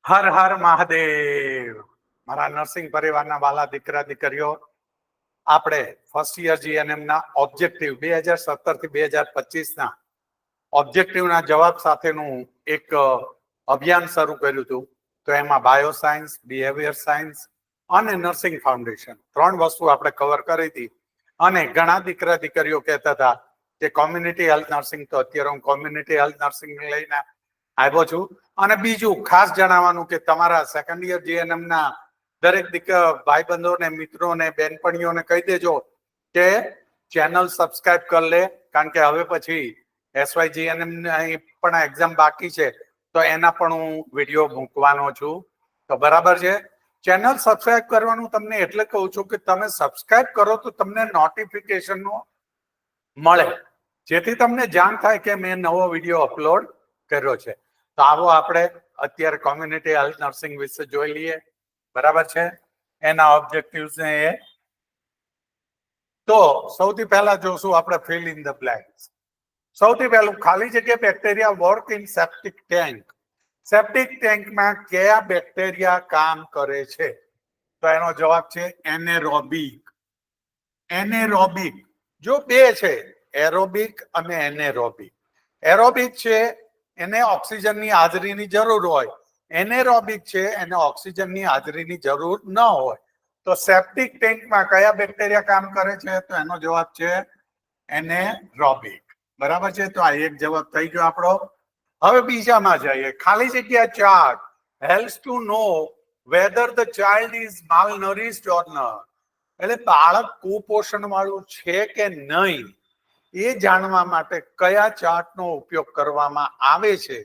હર હર મહાદેવ. મારા નર્સિંગ પરિવારના વાલા દીકરા દીકરીઓ, આપણે ફર્સ્ટ યર જીએનએમ ના ઓબ્જેક્ટિવ 2017 થી 2025 ના ઓબ્જેક્ટિવના જવાબ સાથેનું એક અભિયાન શરૂ કર્યું હતું. તો એમાં બાયો સાયન્સ, બિહેવિયર સાયન્સ અને નર્સિંગ ફાઉન્ડેશન 3 વસ્તુ આપણે કવર કરી હતી. અને ઘણા દીકરા દીકરીઓ કહેતા હતા કે કોમ્યુનિટી હેલ્થ નર્સિંગ, તો અત્યારે હું કોમ્યુનિટી હેલ્થ નર્સિંગ લઈને આવ્યો છું. અને બીજું ખાસ જણાવવાનું કે તમારા સેકન્ડ યર જીએનએમ ના દરેક ભાઈ બંધોને, મિત્રોને, બેનપણીઓને કહી દેજો કે ચેનલ સબસ્ક્રાઇબ કરી લે, કારણ કે હવે પછી એસવાય જીએનએમ પણ એક્ઝામ બાકી છે, તો એના પણ હું વિડીયો મૂકવાનો છું. તો બરાબર છે. ચેનલ સબસ્ક્રાઇબ કરવાનું તમને એટલે કહું છું કે તમે સબસ્ક્રાઇબ કરો તો તમને નોટિફિકેશન મળે, જેથી તમને જાણ થાય કે મેં નવો વિડીયો અપલોડ કર્યો છે. તો આવો આપણે અત્યારે કોમ્યુનિટી હેલ્થ નર્સિંગ વિશે જોઈ લઈએ. બરાબર છે, એના ઓબ્જેક્ટિવ્સ ને એ. તો સૌથી પહેલા જોશું આપણે ફિલ ઇન ધ બ્લેન્ક્સ. સૌથી પહેલું, ખાલી જગ્યા bacteria work in septic tank. Septic ટેન્કમાં કયા બેક્ટેરિયા કામ કરે છે? તો એનો જવાબ છે એનેરોબિક. એનેરોબિક જો બે છે, એરોબિક અને એનેરોબિક. એરોબિક છે એને ઓક્સિજનની હાજરીની જરૂર હોય, એનેરોબિક છે એને ઓક્સિજનની હાજરીની જરૂર ન હોય. તો સેપ્ટિક ટેન્કમાં કયા બેક્ટેરિયા કામ કરે છે? તો એનો જવાબ છે એનેરોબિક. બરાબર છે. તો આ એક જવાબ થઈ ગયો આપણો. હવે બીજામાં જઈએ. ખાલી જગ્યા chart helps to know whether the child is malnourished or not. એટલે બાળક કુપોષણ વાળું છે કે નહીં એ જાણવા માટે કયા ચાર્ટનો ઉપયોગ કરવામાં આવે છે?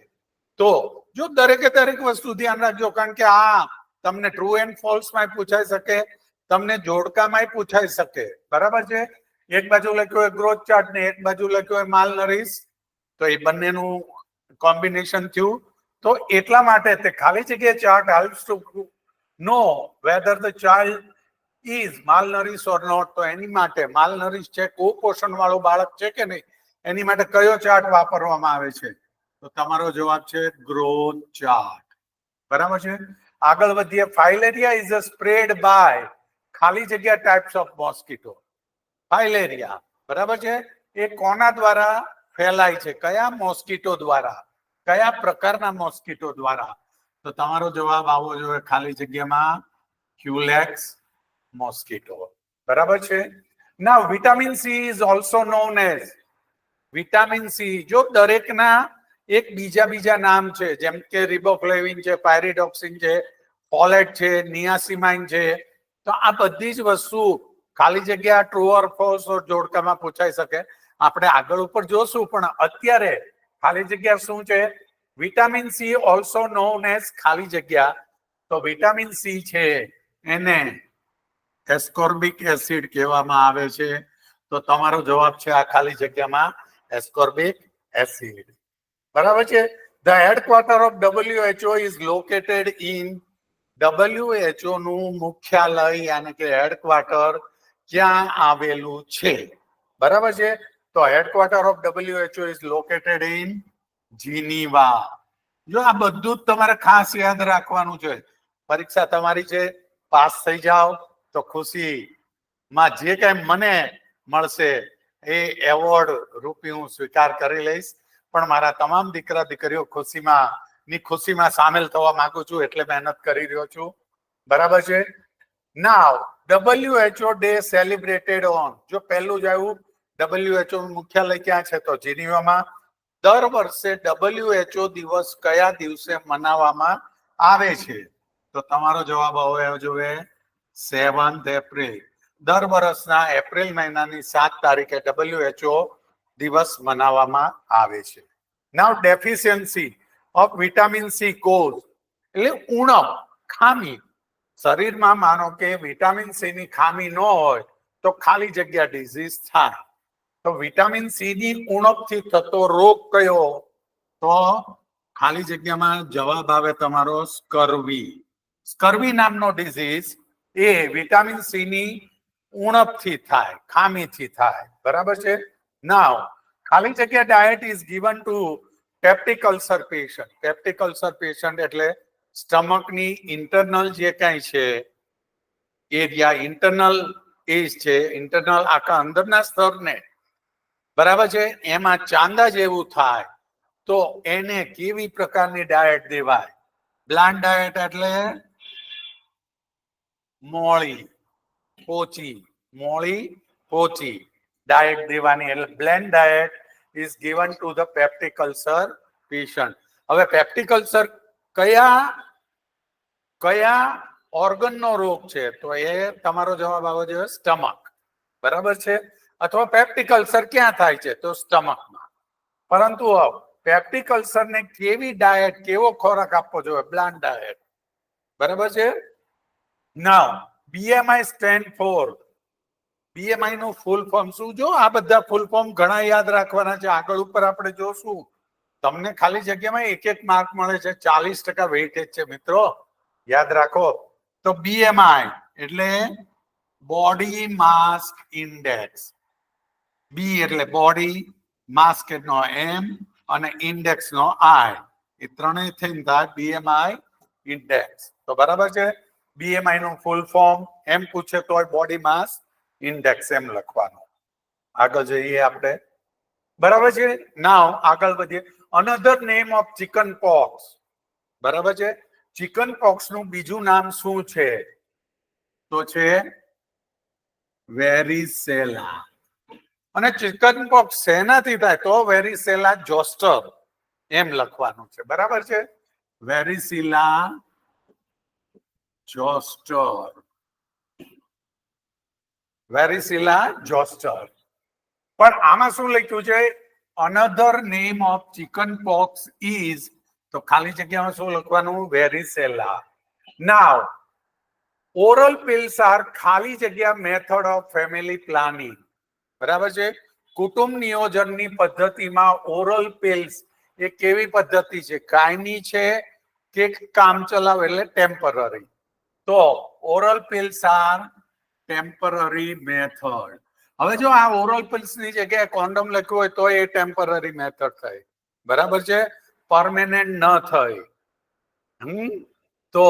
તો જો દરેકે દરેક વસ્તુ ધ્યાન રાખજો, કારણ કે આ તમને ટ્રુ એન્ડ ફોલ્સ માં પૂછાઈ શકે, તમને જોડકામાં પૂછાઈ શકે. બરાબર છે. એક બાજુ લખ્યું હોય ગ્રોથ ચાર્ટ ને એક બાજુ લખ્યું હોય માલ નરીશ, તો એ બંનેનું કોમ્બિનેશન થયું. તો એટલા માટે તે ખાલી જગ્યા chart helps to know whether the child is malnourish or not. તો એની માટે માલનરિશ છે, કુપોષણ વાળું બાળક છે કે નહીં, એની માટે કયો ચાર્ટ વાપરવામાં આવે છે? તો તમારો જવાબ છે ગ્રોથ ચાર્ટ. બરાબર છે. આગળ વધીએ. Filaria is a spread by ખાલી જગ્યા ટાઈપ્સ ઓફ મોસ્કીટો. ફાઇલેરિયા બરાબર છે, એ કોના દ્વારા ફેલાય છે? કયા મોસ્કીટો દ્વારા, કયા પ્રકારના મોસ્કીટો દ્વારા? તો તમારો જવાબ આવવો જોઈએ ખાલી જગ્યામાં ક્યુલેક્સ મોસ્કીટો. બરાબર છે. Now vitamin C is also known as. Vitamin C જો દરેકના એક બીજા નામ છે, જેમ કે રિબોફ્લેવિન છે, પાયરિડોક્સિન છે, ફોલેટ છે, નિયાસિમાઇન છે. તો આ બધી જ વસ્તુ ખાલી જગ્યા ટ્રુ ઓર ફોલ્સ જોડકામાં પૂછાઈ શકે. આપણે આગળ ઉપર જોશું, પણ અત્યારે ખાલી જગ્યા શું છે? Vitamin C also known as ખાલી જગ્યા. તો વિટામિન સી છે એને એસ્કોર્બિક એસિડ કહેવામાં આવે છે. તો તમારો જવાબ છે આ ખાલી જગ્યામાં એસ્કોર્બિક એસિડ. બરાબર છે. The headquarter of WHO is located in. WHO નું મુખ્યાલય યાની કે હેડક્વાર્ટર ક્યાં આવેલું છે? બરાબર છે. તો headquarter of WHO is located in Geneva. જો આ બધું જ તમારે ખાસ યાદ રાખવાનું છે. પરીક્ષા તમારી છે, પાસ થઈ જાઓ તો ખુશીમાં જે કઈ મને મળશે એ એવોર્ડ રૂપી હું સ્વીકાર કરી લઈશ. પણ મારા તમામ દીકરા દીકરીઓ ખુશીમાં સામેલ થવા માંગુ છું, એટલે મહેનત કરી રહ્યો છું. બરાબર છે. નાવ WHO ડે સેલિબ્રેટેડ ઓન. જો પહેલું જ આવ્યું, WHO મુખ્યાલય ક્યાં છે? તો જીનીવામાં. દર વર્ષે WHO દિવસ કયા દિવસે મનાવવામાં આવે છે? તો તમારો જવાબ આવવો જોઈએ 7th એપ્રિલ. દર વર્ષના એપ્રિલ મહિનાની 7 તારીખે WHO દિવસ મનાવવામાં આવે છે. Now deficiency of vitamin C cause એટલે ઉણપ, ખામી. શરીરમાં માનો કે વિટામિન સી ની ખામી ન હોય તો ખાલી જગ્યા ડિઝીઝ થાય. તો વિટામિન સી ની ઉણપથી થતો રોગ કયો? તો ખાલી જગ્યામાં જવાબ આવે તમારો સ્કર્વી. સ્કર્વી નામનો ડિઝીઝ એ વિટામિન સી ની ઉણપથી થાય, ખામીથી થાય. બરાબર છે. નાવ ખાલી જગ્યા diet is given two peptic ulcer patient. Peptic ulcer patient એટલે સ્ટમકની ઇન્ટરનલ જે કાંઈ છે એરિયા, ઇન્ટરનલ એજ છે, ઇન્ટરનલ આખા અંદરના સ્તરને, બરાબર છે, એમાં ચાંદા જેવું થાય તો એને કેવી પ્રકારની ડાયટ દેવાય? બ્લાન્ટ ડાયટ એટલે મોળી પોચી, મોળી પોચી ડાયટ દેવાની, એટલે blend diet is given to the peptic ulcer patient. હવે પેપ્ટિક અલ્સર કયા ઓર્ગનનો રોગ છે? તો એ તમારો જવાબ આવવો જોઈએ સ્ટમક, બરાબર છે. અથવા પેપ્ટિક અલ્સર ક્યાં થાય છે? તો સ્ટમકમાં. પરંતુ પેપ્ટિક અલ્સરને કેવી ડાયટ, કેવો ખોરાક આપવો જોઈએ? બ્લાન્ટ ડાયટ, બરાબર છે. નાઉ BMI સ્ટેન્ડ ફોર, BMI નું ફૂલ ફોર્મ શું? જો આ બધા ફૂલ ફોર્મ ઘણા યાદ રાખવાના છે, આગળ ઉપર આપણે જોશું. તમને ખાલી જગ્યામાં એક એક માર્ક મળે છે, 40% વેઇટેજ છે મિત્રો, યાદ રાખો. તો BMI એટલે બોડી માસ ઇન્ડેક્સ, બી એટલે બોડી, માસ નો M અને ઇન્ડેક્સ નો I, એ ત્રણેય થઈને થાય BMI ઇન્ડેક્સ. તો બરાબર છે. BMI નું ફૂલ ફોર્મ એમ પૂછે તો બોડી માસ ઇન્ડેક્સ એમ લખવાનું. આગળ જઈએ આપણે, બરાબર છે. નાવ આગળ વધીએ. Another name of chicken POX, બરાબર છે. ચિકન પોક્સ નું બીજું નામ શું છે? તો છે વેરીસેલા. અને ચિકન પોક્સ શેનાથી થાય? તો વેરીસેલા જોસ્ટર એમ લખવાનું છે, બરાબર છે. Varicella જોસ્ટર, varicella જોસ્ટર. પણ આમાં શું લખ્યું છે? Another name of chicken POX is, તો ખાલી જગ્યામાં શું લખવાનું? વેરીસેલા. નાવ ઓરલ પિલ્સ આર ખાલી જગ્યા મેથડ ઓફ ફેમિલી પ્લાનિંગ, બરાબર છે. કુટુંબ નિયોજનની પદ્ધતિમાં ઓરલ પિલ્સ એ કેવી પદ્ધતિ છે? કાયમી છે કે કામચલાઉ એટલે ટેમ્પરરી? તો oral pills are temporary method. હવે જો આ ઓરલ પિલ્સ ની જગ્યાએ કોન્ડમ લખ્યું હોય તો એ ટેમ્પરરી મેથડ થઈ, બરાબર છે, પરમેનન્ટ ન થઈ. તો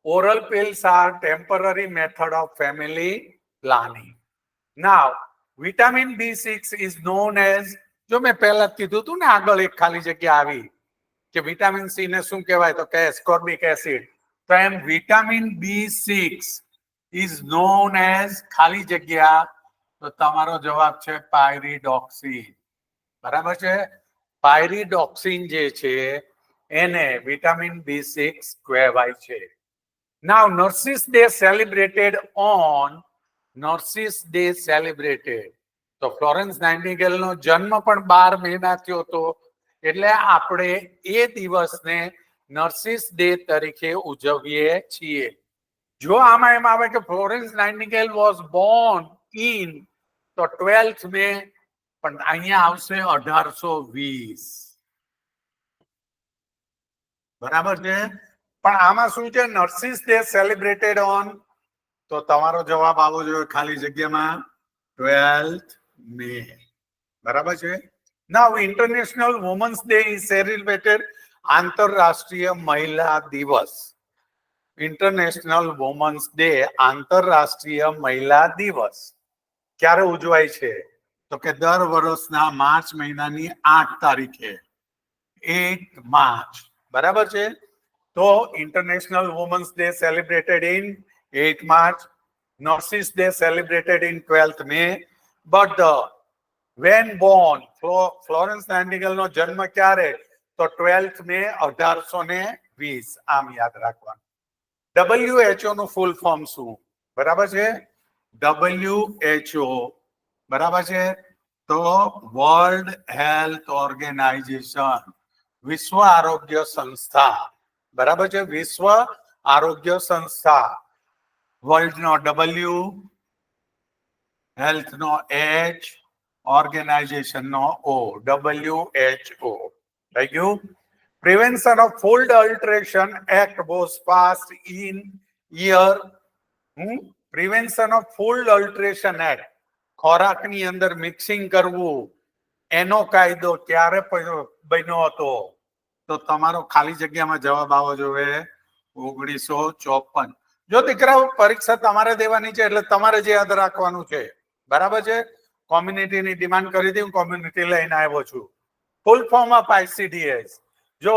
oral pills are temporary method of family planning. Now vitamin B6 is known as, જો મેં પહેલા કીધું હતું ને આગળ એક ખાલી જગ્યા આવી કે વિટામિન સી ને શું કહેવાય? તો કે એસ્કોર્બિક એસિડ. તો એમ vitamin B6 is known as ખાલી જગ્યા, તો તમારો જવાબ છે પાયરિડોક્સિન, બરાબર છે. પાયરિડોક્સિન જે છે એને વિટામિન B6 કહેવાય છે. Now nurses day celebrated on, nurses day celebrated, તો ફ્લોરેન્સ નાઇટિંગેલ નો જન્મ પણ 12 મહિના થયો હતો, એટલે આપણે એ દિવસને નર્સિસ ડે તરીકે ઉજવીએ છીએ. જો આમાં એમ આવે કે ફ્લોરેન્સ નાઇટિંગેલ વોઝ બોર્ન ઇન, તો 12th મે, પણ અહીંયા આવશે 1820, બરાબર છે. પણ આમાં શું છે? નર્સિસ ડે સેલિબ્રેટેડ ઓન, તો તમારો જવાબ આવવો જોઈએ ખાલી જગ્યામાં 12th મે, બરાબર છે. Now international women's day is celebrated, આંતરરાષ્ટ્રીય મહિલા દિવસ. ઇન્ટરનેશનલ વુમન્સ ડે, આંતરરાષ્ટ્રીય મહિલા દિવસ ક્યારે ઉજવાય છે? તો કે દર વર્ષના માર્ચ મહિનાની 8 તારીખે, 8 માર્ચ, બરાબર છે. તો international women's day celebrated in 8 March, nurses day celebrated in 12th May. But when born, Florence Nightingale નો જન્મ ક્યારે? તો 12th મે 1820, આમ યાદ રાખવાનું. WHO નું ફૂલ ફોર્મ શું? બરાબર છે. WHO, બરાબર છે. તો વર્લ્ડ હેલ્થ ઓર્ગેનાઇઝેશન, વિશ્વ આરોગ્ય સંસ્થા, બરાબર છે. વિશ્વ આરોગ્ય સંસ્થા. વર્લ્ડ નો W, હેલ્થ નો H, ઓર્ગેનાઇઝેશન નો O, WHO. થઈ ગયું. Prevention of Food Adulteration Act was passed in year, Prevention of Food Adulteration Act, ખોરાકની અંદર મિક્સિંગ કરવું એનો કાયદો ક્યારે બન્યો હતો? તો તમારો ખાલી જગ્યામાં જવાબ આવવો જોઈએ 1954. જો દીકરાઓ પરીક્ષા તમારે દેવાની છે એટલે તમારે જે યાદ રાખવાનું છે, બરાબર છે. કોમ્યુનિટીની ડિમાન્ડ કરી હતી, હું કોમ્યુનિટી લઈને આવ્યો છું. ફૂલ ફોર્મ ઓફ ICDS જો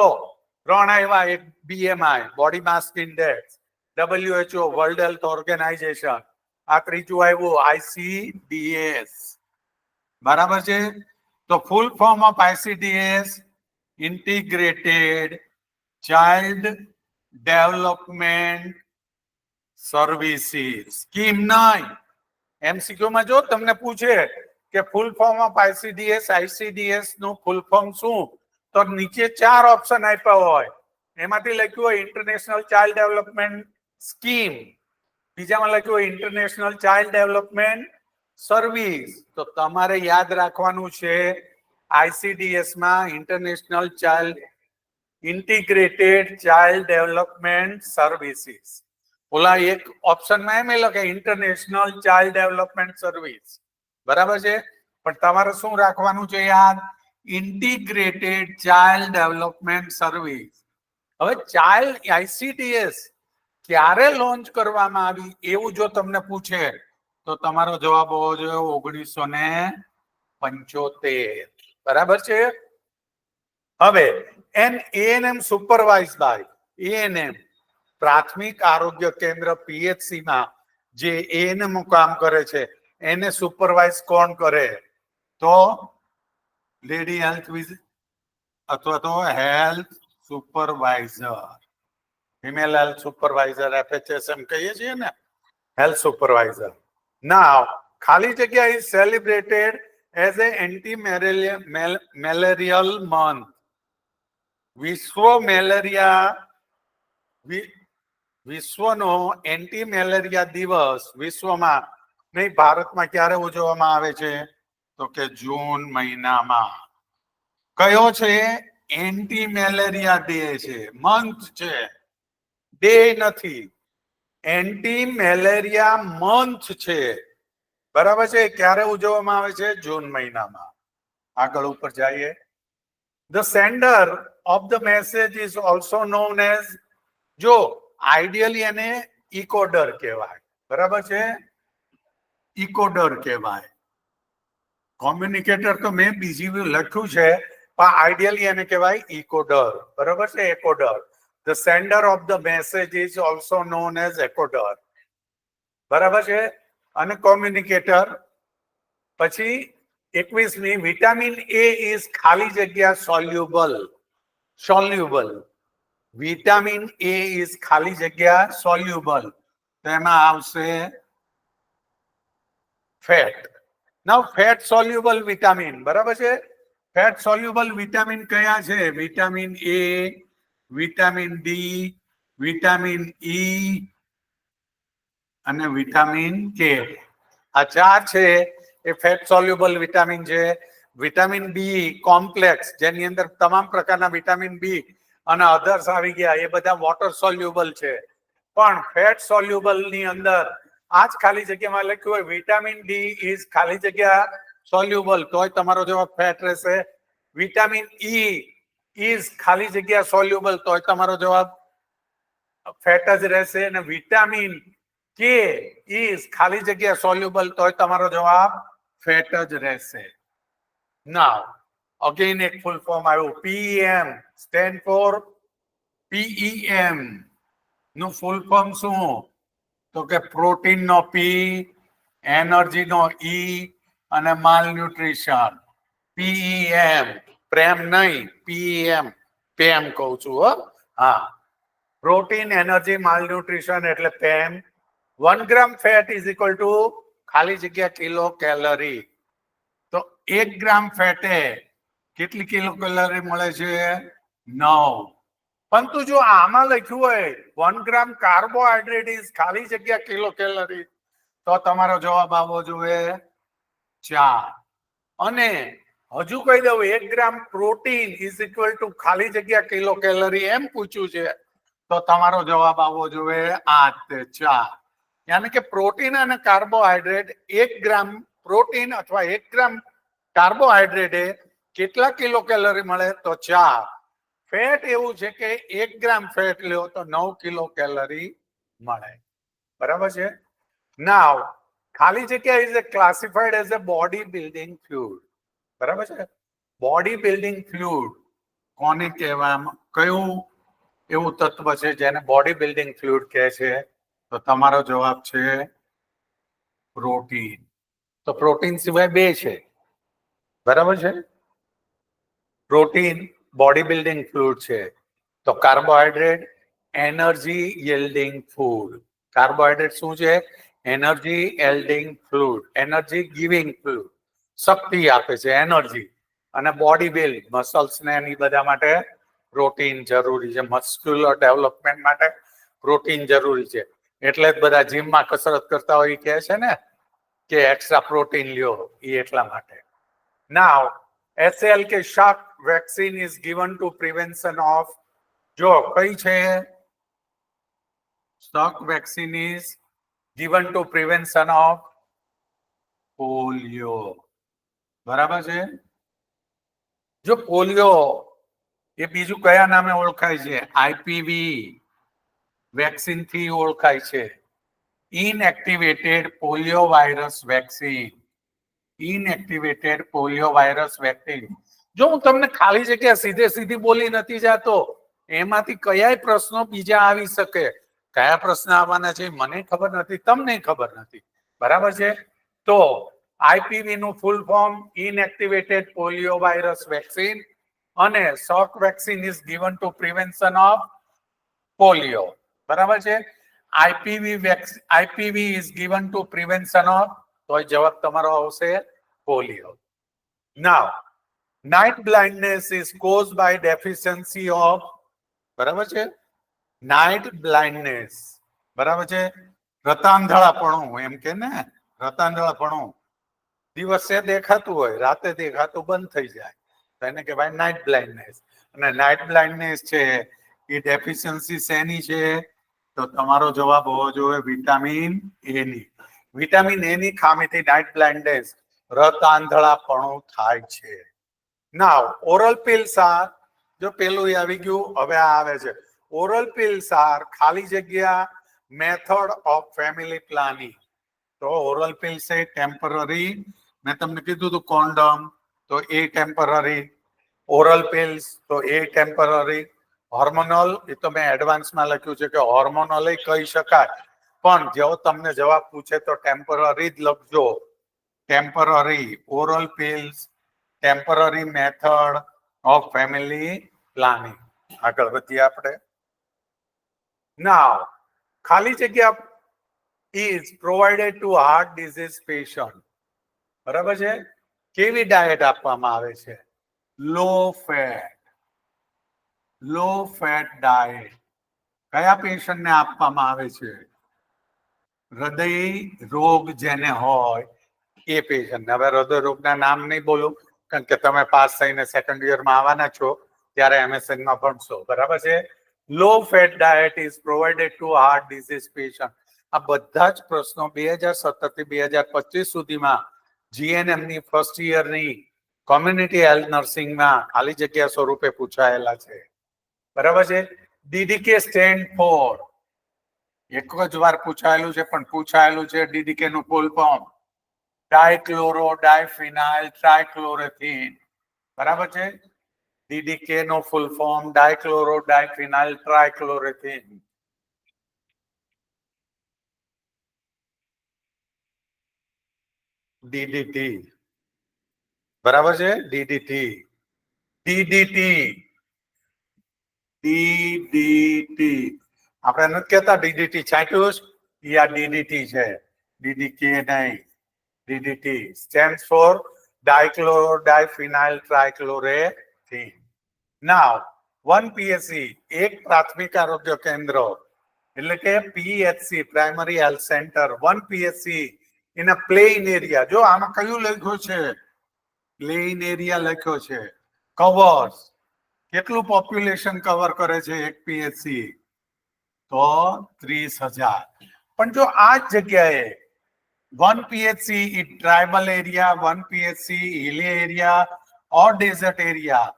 3 આવ્યા, એક BMI body mass index, WHO world health organisation, આ ત્રીજું આવ્યું ICDS, બરાબર છે. તો full form of ICDS integrated child development services scheme. નહીં, MCQ માં જો તમને પૂછે કે ફૂલ ફોર્મ ઓફ ICDS નું ફૂલ ફોર્મ શું, તો નીચે 4 ઓપ્શન આપ્યા હોય, એમાંથી લખ્યું હોય ઇન્ટરનેશનલ ચાઇલ્ડ ડેવલપમેન્ટ સ્કીમ, બીજામાં લખ્યું હોય ઇન્ટરનેશનલ ચાઇલ્ડ ડેવલપમેન્ટ સર્વિસ. તો તમારે યાદ રાખવાનું છે ICDS માં international child integrated child development services. ઓલા એક ઓપ્શનમાં એમ લખે ઇન્ટરનેશનલ ચાઇલ્ડ ડેવલપમેન્ટ સર્વિસ, બરાબર છે. પણ તમારે શું રાખવાનું છે યાર, ઇન્ટિગ્રેટેડ ચાઇલ્ડ ડેવલપમેન્ટ સર્વિસ. હવે ચાઇલ્ડ ICDS ક્યારે લોન્ચ કરવામાં આવી એવું જો તમને પૂછે તો તમારો જવાબ હોવો જોઈએ 1975, બરાબર છે. હવે ANM સુપરવાઇઝ બાય ANM પ્રાથમિક આરોગ્ય કેન્દ્ર PHC માં જે ANM કામ કરે છે એને સુપરવાઇઝ કોણ કરે, તો લેડી હેલ્થ અથવા તો health supervisor, female health supervisor, FHSM કહીએ છીએ ને, હેલ્થ સુપરવાઇઝર. નાઉ ખાલી જગ્યા is celebrated as a anti malarial month. વિશ્વનો એન્ટી મેલેરિયા દિવસ વિશ્વમાં નહીં, ભારતમાં ક્યારે ઉજવવામાં આવે છે, તો કે જૂન મહિનામાં. કયો છે, એન્ટી મેલેરિયા ડે છે, મંથ છે, ડે નથી, એન્ટી મેલેરિયા મંથ છે, બરાબર છે. ક્યારે ઉજવવામાં આવે છે, જૂન મહિનામાં. આગળ ઉપર જઈએ. The sender of the message is also known as, જો આઈડિયલી એને ઇકોડર કહેવાય, બરાબર છે, ઇકોડર કહેવાય. કોમ્યુનિકેટર તો મેં બીજી લખ્યું છે, પણ આઈડિયલી એને કહેવાય ઇકોડર, બરાબર છે, એકોડર. The sender of the message is also known as ecoder, બરાબર છે. અને કોમ્યુનિકેટર. પછી 21મી, વિટામિન A is ખાલી જગ્યા સોલ્યુબલ. વિટામિન A is ખાલી જગ્યા સોલ્યુબલ, તેમાં આવશે ફેટ. નાઉ ફેટ સોલ્યુબલ વિટામિન, બરાબર છે. ફેટ સોલ્યુબલ વિટામિન કયા છે, vitamin A, vitamin D, vitamin E અને વિટામિન K. આ 4 છે એ ફેટ સોલ્યુબલ વિટામિન છે. વિટામિન બી કોમ્પ્લેક્સ, જેની અંદર તમામ પ્રકારના વિટામિન બી અને અધર્સ આવી ગયા, એ બધા વોટર સોલ્યુબલ છે. પણ ફેટ સોલ્યુબલ ની અંદર આજ ખાલી જગ્યામાં લખ્યું હોય વિટામિન ડી ઇઝ ખાલી જગ્યા સોલ્યુબલ, તોય તમારો જવાબ ફેટ રહેશે. વિટામિન ઈ ઇઝ ખાલી જગ્યા સોલ્યુબલ, તોય તમારો જવાબ ફેટ જ રહેશે. અને વિટામિન કે ઇઝ ખાલી જગ્યા સોલ્યુબલ, તોય તમારો જવાબ ફેટ જ રહેશે. નાઉ અગેન એક ફૂલ ફોર્મ આવ્યું, PEM સ્ટેન્ડ ફોર PEM નું ફૂલ ફોર્મ શું, તો કે પ્રોટીન નો P, એનર્જી નો E અને માલ ન્યુટ્રિશન. PEM, પ્રેમ નહીં, PEM, પેમ કહું છું હો. હા, પ્રોટીન, એનર્જી, માલ ન્યુટ્રિશન એટલે પેમ. 1 ગ્રામ ફેટ ઇઝ ઇક્વલ ટુ ખાલી જગ્યા કિલો કેલરી. તો 1 ગ્રામ ફેટે કેટલી કિલો કેલરી મળે છે, 9. પરંતુ જો આમાં લખ્યું હોય 1 ગ્રામ કાર્બોહાઈડ્રેટ ઇઝ ખાલી જગ્યા કિલો કેલરી, તો તમારો જવાબ આવવો જોઈએ 4. અને હજુ કહી દઉં 1 ગ્રામ પ્રોટીન ઇઝ ઇક્વલ ટુ ખાલી જગ્યા કિલો કેલરી એમ પૂછ્યું છે, તો તમારો જવાબ આવવો જોઈએ 4. યાની કે પ્રોટીન અને કાર્બોહાઈડ્રેટ 1 ગ્રામ પ્રોટીન અથવા 1 ગ્રામ કાર્બોહાઈડ્રેટ કેટલા કિલો કેલરી મળે, તો 4. ફેટ એવું છે કે 1 ગ્રામ ફેટ લ્યો તો 9 કિલો કેલરી મળે. બરાબર છે. નાવ ખાલી જગ્યા is classified as a body building fluid. બરાબર છે. બોડી બિલ્ડિંગ ફ્લુઇડ કોને કહેવામાં, કયું એવું તત્વ છે જેને બોડી બિલ્ડિંગ ફ્લુઇડ કહે છે? તો તમારો જવાબ છે પ્રોટીન. તો પ્રોટીન સિવાય 2 છે. બરાબર છે. પ્રોટીન બોડી બિલ્ડિંગ ફ્લુઇડ છે. તો carbohydrate energy yielding food. Carbohydrate શું છે? Energy yielding fluid, energy giving fluid, શક્તિ આપે છે, એનર્જી. અને બોડી બિલ્ડ મસલ્સ ને એની બધા માટે પ્રોટીન જરૂરી છે. મસ્ક્યુલર ડેવલપમેન્ટ માટે પ્રોટીન જરૂરી છે. એટલે જ બધા જીમમાં કસરત કરતા હોય કહે છે ને કે એક્સ્ટ્રા પ્રોટીન લ્યો, એ એટલા માટે. નાવ HL કે શાક vaccine is given to prevention of, જો કઈ છે? શાક vaccine is given to prevention of polio. બરાબર છે. જો પોલિયો એ બીજું કયા નામે ઓળખાય છે? આઈપીવી વેક્સિન થી ઓળખાય છે. Inactivated polio virus vaccine. Inactivated polio virus vaccine. જો હું તમને ખાલી જગ્યા સીધી બોલી નથી જાતો, એમાંથી કયા પ્રશ્નો બીજા આવી શકે, કયા પ્રશ્ન આવવાના છે મને ખબર નથી, તમને ખબર નથી. બરાબર છે. તો આઈપીવી નું full form inactivated polio virus vaccine, અને Salk vaccine is given to prevention of polio. બરાબર છે. IPV is given to prevention of, તો જવાબ તમારો આવશે polio. Now night blindness is caused by deficiency of, બરાબર છે. નાઇટ બ્લાઇન્ડનેસ, બરાબર છે. રતાંધળાપણું, એમ કે ને રતાંધળાપણું, દિવસે દેખાતું હોય, રાતે દેખાતું બંધ થઈ જાય, તો એને કહેવાય નાઇટ બ્લાઇન્ડનેસ. અને નાઇટ બ્લાઇન્ડનેસ છે એ ડેફિશિયન્સી શેની છે? તો તમારો જવાબ હોવો જોઈએ વિટામિન એ ની. વિટામિન એ ની ખામીથી નાઇટ બ્લાઇન્ડનેસ, રતાંધળાપણું થાય છે. નાવ ઓરલ પિલ્સ આર, જો પેલું આવી ગયું, હવે આ આવે છે. ઓરલ પિલ્સ આર ખાલી જગ્યા મેથડ ઓફ ફેમિલી પ્લાનિંગ. તો ઓરલ પિલ્સ એ ટેમ્પરરી, મેં તમને કીધું હતું કોન્ડમ, તો એ ટેમ્પરરી. ઓરલ પિલ્સ તો એ ટેમ્પરરી. હોર્મોનલ એ તો મેં એડવાન્સમાં લખ્યું છે કે હોર્મોનલ કહી શકાય, પણ જેવો તમને જવાબ પૂછે તો ટેમ્પરરી જ લખજો. Temporary oral pills, temporary method of family planning. આગળ વધીએ આપણે. નાવ ખાલી જગ્યા is provided to heart disease patient. બરાબર છે. કેવી ડાયટ આપવામાં આવે છે? Low fat diet. કયા પેશન્ટને આપવામાં આવે છે? હૃદય રોગ જેને હોય એ પેશન્ટ. હવે હૃદય રોગના નામ નહીં બોલું, કારણ કે તમે પાસ થઈને સેકન્ડ યરમાં આવવાના છો, ત્યારે MSN માં ભણશો. બરાબર છે. Low fat diet is provided to heart disease patient. આ બધા જ પ્રશ્નો 2017 થી 2025 સુધીમાં જીએનએમ ની ફર્સ્ટ યરની કોમ્યુનિટી હેલ્થ નર્સિંગમાં ખાલી જગ્યા સ્વરૂપે પૂછાયેલા છે. બરાબર છે. ડીડીકે સ્ટેન્ડ ફોર, એક જ વાર પૂછાયેલું છે, પણ પૂછાયેલું છે ડીડીકે નું ફૂલ ફોર્મ ડાયક્લોરો ડાયફિનાઇલ ટ્રાયક્લોરેથીન. બરાબર છે. ડીડીકે નો full form dichloro diphenyl ટ્રાયક્લોરેથીન. DDT. બરાબર છે. ડીડીટી આપણે નથી કહેતા ડીડીટી છાંટ્યું, આ ડીડીટી છે, ડીડીકે નહીં. DDT stands for dichloro diphenyl trichloroethene. Now 1 PSC એક પ્રાથમિક આરોગ્ય કેન્દ્ર, એટલે કે PHC primary health centre, 1 PSC in a plain area. જો આમાં કયું લખ્યું છે? પ્લેન એરિયા લખ્યો છે. કવર્સ, કેટલું પોપ્યુલેશન કવર કરે છે એક પીએચસી? તો 30,000. પણ જો આ જ જગ્યાએ 1 PHC tribal area, 1 PHC hilly area or desert area,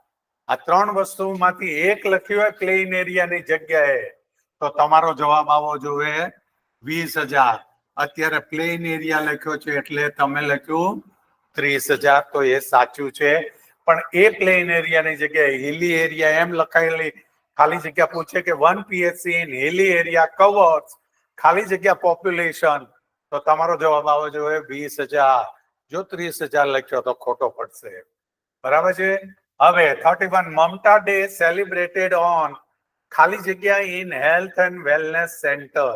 આ ત્રણ વસ્તુમાંથી એક લખ્યું હોય પ્લેન એરિયાની જગ્યાએ તો તમારો જવાબ આવવો જોઈએ 20,000. અત્યારે પ્લેન એરિયા લખ્યો છે એટલે તમે લખ્યું 30,000, તો એ સાચું છે. પણ એ પ્લેન એરિયાની જગ્યાએ હિલી એરિયા એમ લખાયેલી ખાલી જગ્યા પૂછે કે 1 PHC ઇન હિલી એરિયા કવર્સ ખાલી જગ્યા પોપ્યુલેશન, તો તમારો જવાબ આવવો જોઈએ 20,000. જો 30,000 લખ્યો તો ખોટો પડશે. બરાબર છે. હવે 31 મમતા ડે સેલિબ્રેટેડ ઓન ખાલી જગ્યા in health and wellness centre.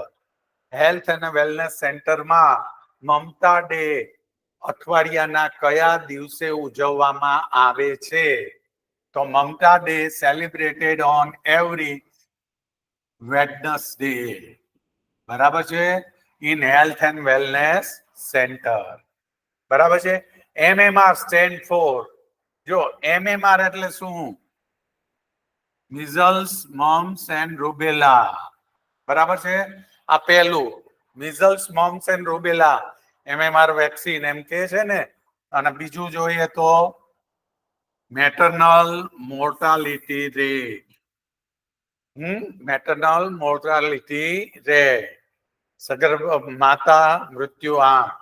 Health અને વેલનેસ સેન્ટરમાં મમતા ડે અઠવાડિયાના કયા દિવસે ઉજવવામાં આવે છે? તો Mamta day celebrated on every Wednesday. બરાબર છે. In health and wellness centre. બરાબર છે. MMR સ્ટેન્ડ ફોર, જો MMR એટલે શું? Measles, mumps and rubella. બરાબર છે. આ પહેલું measles, mumps and rubella MMR vaccine એમ કે છે ને. અને બીજું જોઈએ તો maternal mortality rate. Maternal mortality rate, સગર્ભ માતા મૃત્યુ આંક.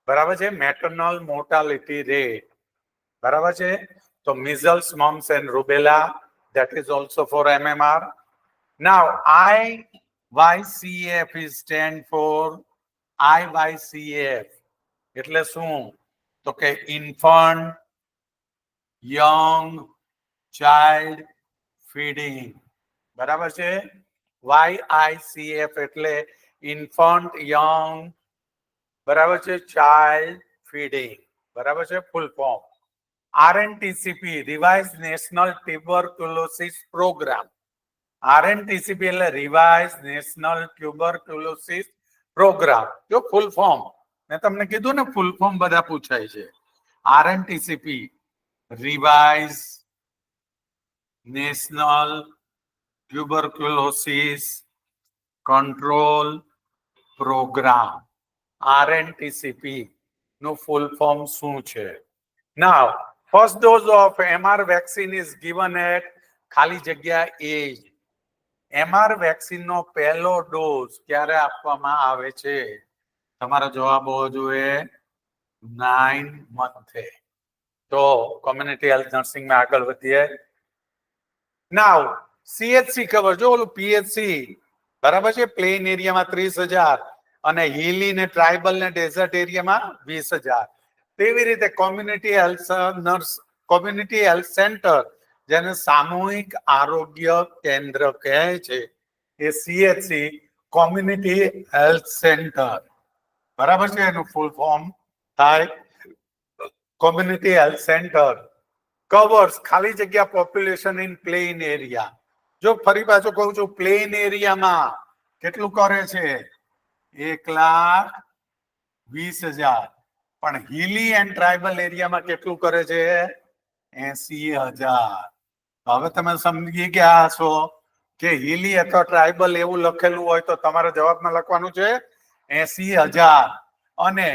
બરાબર છે. Maternal mortality rate. બરાબર છે. તો measles, mumps and rubella, that is also for MMR. Now IYCF is stand for IYCF એટલે શું? તો કે infant, young, child feeding. બરાબર છે. YICF એટલે infant, young, બરાબર છે, ચાઇલ્ડ ફીડિંગ. બરાબર છે. Full form RNTCP revise national tuberculosis programme. RNTCP એટલે રિવાઇઝ નેશનલ ટ્યુબરક્યુલોસિસ પ્રોગ્રામ. જો ફૂલ ફોર્મ મેં તમને કીધું ને, ફૂલ ફોર્મ બધા પૂછાય છે. RNTCP revise national tuberculosis control programme. RNTCP નું ફૂલ ફોર્મ શું છે? Now, first dose of MR vaccine is given at ખાલી જગ્યા એજ. MR વેક્સિન નો પહેલો ડોઝ ક્યારે આપવામાં આવે છે? તમારો જવાબ હોવો જોઈએ 9 મંથે. તો કોમ્યુનિટી હેલ્થ નર્સિંગ માં આગળ વધીએ. Now, CHC ખબર, જો ઓલું PHC બરાબર છે. પ્લેન એરિયામાં 30,000 અને હિલી ને ટ્રાઇબલ ને ડેઝર્ટ એરિયામાં 20,000. તેવી રીતે community health nurse, community health centre જેને સામૂહિક આરોગ્ય કેન્દ્ર કહે છે એ CHC કોમ્યુનિટી હેલ્થ સેન્ટર. બરાબર છે. એનું ફૂલ ફોર્મ થાય કોમ્યુનિટી હેલ્થ સેન્ટર. કવર્સ ખાલી જગ્યા પોપ્યુલેશન ઇન પ્લેન એરિયા. જો ફરી પાછું કહું છું, પ્લેન એરિયામાં કેટલું કરે છે? 1,20,000. પણ હિલી એન્ડ ટ્રાઇબલ એરિયામાં કેટલું કરે છે? 80,000. હવે તમે સમજી ગયા છો કે હિલી અથવા ટ્રાઇબલ એવું લખેલું હોય તો તમારે જવાબમાં લખવાનું છે 80,000 અને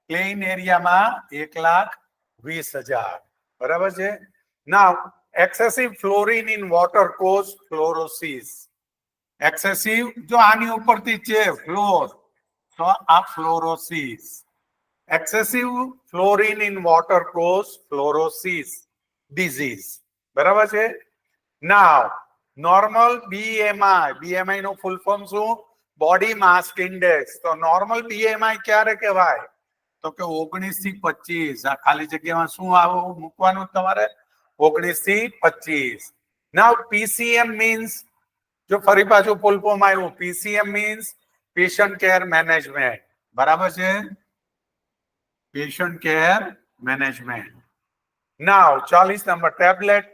પ્લેન એરિયામાં 1,20,000. બરાબર છે. Now excessive fluorine in water cause fluorosis. Excessive, જો આની ઉપરથી છે ફ્લોર તો આ ફ્લોરોસિસ. excessive fluorine in water cause fluorosis disease. બરાબર છે. Now, normal BMI નું ફૂલ ફોર્મ શું? Body mass index. તો નોર્મલ BMI ક્યારે કહેવાય? તો કે 19 થી 25. આ ખાલી જગ્યામાં શું આવું મૂકવાનું તમારે? 19 થી 25. Now PCM means, જો ફરી પાછું ફૂલ ફોર્મ આવ્યું, PCM means patient care management. બરાબર છે. patient care management. Now 40 number tablet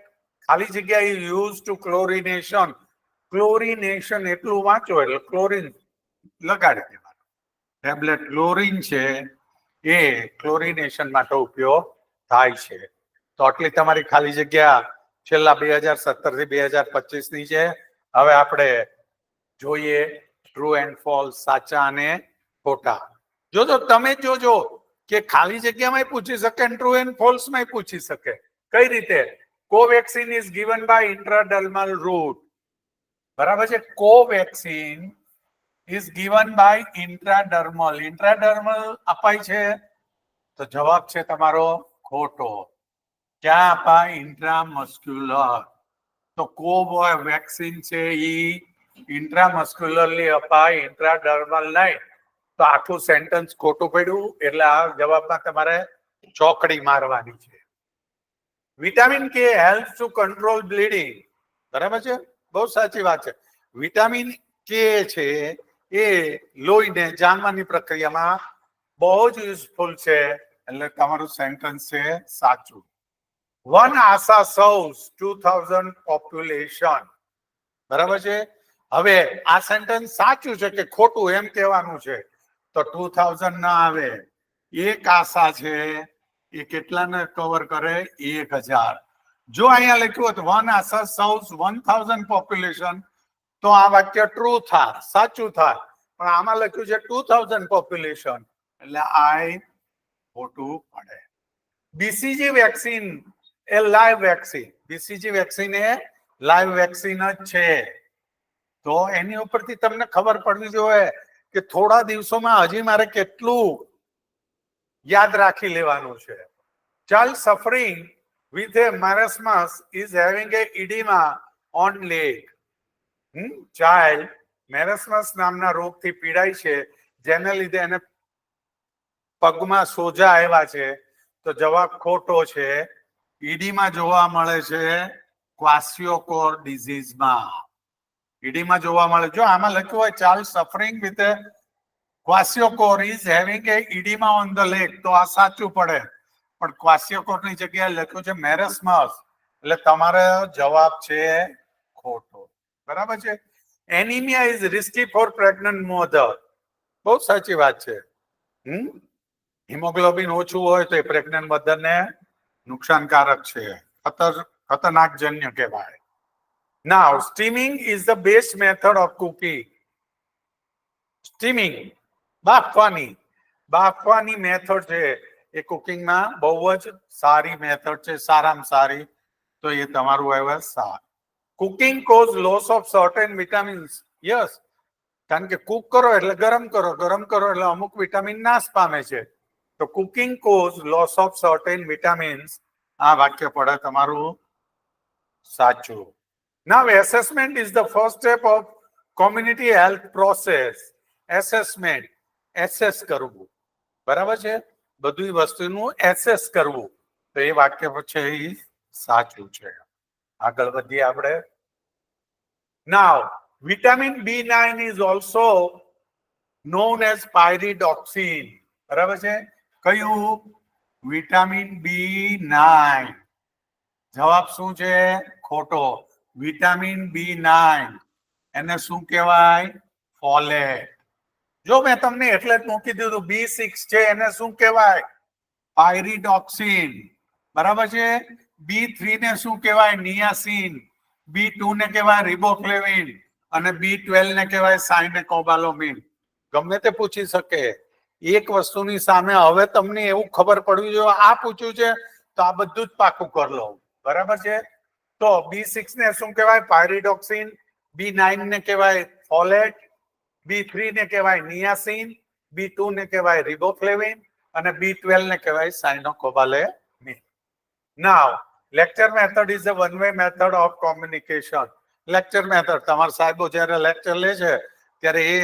ખાલી જગ્યા used to chlorination. chlorination એટલું વાંચો એટલે ક્લોરીન લગાડી દેવાનું. ટેબ્લેટ ક્લોરીન છે એ ક્લોરિનેશન માટે ઉપયોગ થાય છે. તો આટલી તમારી ખાલી જગ્યા છેલ્લા 2017 થી 2025 ની છે. હવે આપણે જોઈએ ટ્રુ એન્ડ ફોલ્સ, સાચા અને ખોટા. જોજો તમે જોજો કે ખાલી જગ્યામાં પૂછી શકે, ટ્રુ એન્ડ ફોલ્સ માં પૂછી શકે. કઈ રીતે? Covaxin is given by intradermal route. બરાબર છે. Covaxin is given by intradermal. Intradermal અપાય છે તો જવાબ છે તમારો ખોટો. ક્યાં અપાય? ઇન્ટ્રામસ્ક્યુલર. તો કોવેક્સિન છે ઈ ઇન્ટ્રામસ્ક્યુલરલી અપાય, ઇન્ટ્રાડર્મલ નહીં. તો આખું સેન્ટેન્સ ખોટું પડ્યું. એટલે આ જવાબમાં તમારે ચોકડી મારવાની છે. વિટામિન કે હેલ્પ ટુ કંટ્રોલ બ્લીડિંગ. બરાબર છે, બહુ સાચી વાત છે. વિટામિન કે છે એ લોહીને જામવાની પ્રક્રિયામાં બહુ જ યુઝફુલ છે. એટલે તમારું સેન્ટેન્સ છે સાચું. વન આશા સર્વ્સ 2000 પોપ્યુલેશન. બરાબર છે. હવે આ સેન્ટેન્સ સાચું છે કે ખોટું એમ કહેવાનું છે. તો 2000 ના આવે. એક આશા છે એ કેટલાને કવર કરે? 1000. જો અહીંયા લખ્યું હોત વન આશા સર્વ્સ 1000 પોપ્યુલેશન તો આ વાક્ય ટ્રુ થાય, સાચું થાય. પણ આમાં લખ્યું છે 2000 પોપ્યુલેશન એટલે આ ખોટું પડે. બીસીજી વેક્સિન એ લાઈવ વેક્સિન. બીસીજી વેક્સિન એ લાઈવ વેક્સિન જ છે. તો એની ઉપરથી તમને ખબર પડવી જોઈએ કે થોડા દિવસોમાં હજી મારે કેટલું યાદ રાખી લેવાનું છે. Child suffering with a marasmus is having a oedema on leg. Child marasmus નામના રોગથી પીડાય છે જેને લીધે એને પગમાં સોજા આવ્યા છે. તો જવાબ ખોટો છે. ઈડીમાં જોવા મળે છે ક્વાસિયોકોર ડિઝીઝમાં. ઈડીમાં જોવા મળે. જો આમાં લખ્યું હોય child suffering with a kwashiorkor is having a oedema on the leg તો આ સાચું પડે. પણ ક્વાસિયોકોરની જગ્યાએ લખ્યું છે મેરેસ્મસ એટલે તમારો જવાબ છે ખોટો. બરાબર છે. Anaemia is risky for pregnant mother. બહુ સાચી વાત છે. હિમોગ્લોબિન ઓછું હોય તો એ પ્રેગ્નન્ટ મધરને નુકસાનકારક છે, ખતરનાક જન્ય કહેવાય. Now steaming is the best method of cooking. Steaming બાફવાની મેથડ છે એ કુકિંગમાં બહુ જ સારી મેથડ છે, સારામાં સારી. તો એ તમારું આવે સાર. Cooking cause loss of certain vitamins. Yes, કારણ કે કુક કરો એટલે ગરમ કરો એટલે અમુક વિટામિન નાશ પામે છે. તો cooking cause loss of certain vitamins. આ વાક્ય પડે તમારું સાચું. Now assessment is the first step of community health process. Assessment, assess કરવું. બરાબર છે. બધી વસ્તુનું એસેસ કરવું. તો એ વાક્ય છે એ સાચું છે. આગળ વધીએ આપણે. Now vitamin B9 is also known as pyridoxine. બરાબર છે. કયું? Vitamin B9. જવાબ શું છે? ખોટો. વિટામિન B9 એને શું કહેવાય? ફોલેટ. જો મેં તમને એટલે જ મૂકી દીધું. B6 છે એને શું કહેવાય? પાયરિડોક્સિન. બરાબર છે. B3 ને શું કહેવાય? નિયાસિન. B2 ને કહેવાય રિબોફ્લેવિન અને B12 ને કહેવાય સાયનેકોબાલોમિન. ગમે તે પૂછી શકે એક વસ્તુની સામે. હવે તમને એવું ખબર પડવી જોઈએ આ પૂછ્યું છે તો આ બધું જ પાકું કરી લો. બરાબર છે. તો B6 ને શું કહેવાય? પાયરિડોક્સિન. B9 ને કહેવાય ફોલેટ. B3 ને કહેવાય નિયાસિન. B2 ને કહેવાય રિબોફ્લેવિન અને B12 ને કહેવાય cyanocobalamin. Now lecture method is a one way method of communication. Lecture method તમારા સાહેબો જ્યારે લેક્ચર લે છે ત્યારે એ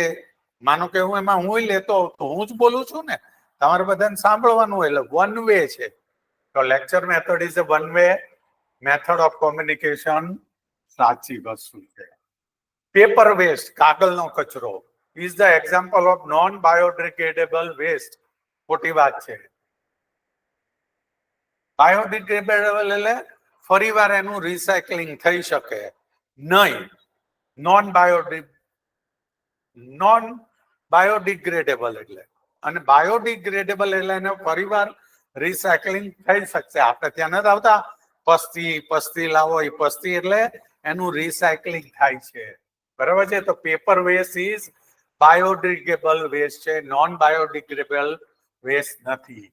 માનો કે હું એમાં હું લેતો તો હું જ બોલું છું ને, તમારે બધાને સાંભળવાનું હોય એટલે વન વે છે. તો lecture method is a one way method of communication. સાચી વસ્તુ છે. પેપર વેસ્ટ, કાગળનો કચરો, is the example of non biodegradable waste. ખોટી વાત છે. બાયોડિગ્રેડેબલ એટલે ફરી વાર એનું રિસાયકલિંગ થઈ શકે નહીં. નોન બાયોડિગ્રેડેબલ એટલે, અને બાયોડિગ્રેડેબલ એટલે એને ફરીવાર રિસાયકલિંગ થઈ શકશે. આપણે ત્યાં નથી આવતા પસ્તી લાવો, એ પસ્તી એટલે એનું રિસાયકલિંગ થાય છે. બરાબર છે. તો paper waste is biodegradable waste છે, નોન બાયોડિગ્રેડેબલ વેસ્ટ નથી.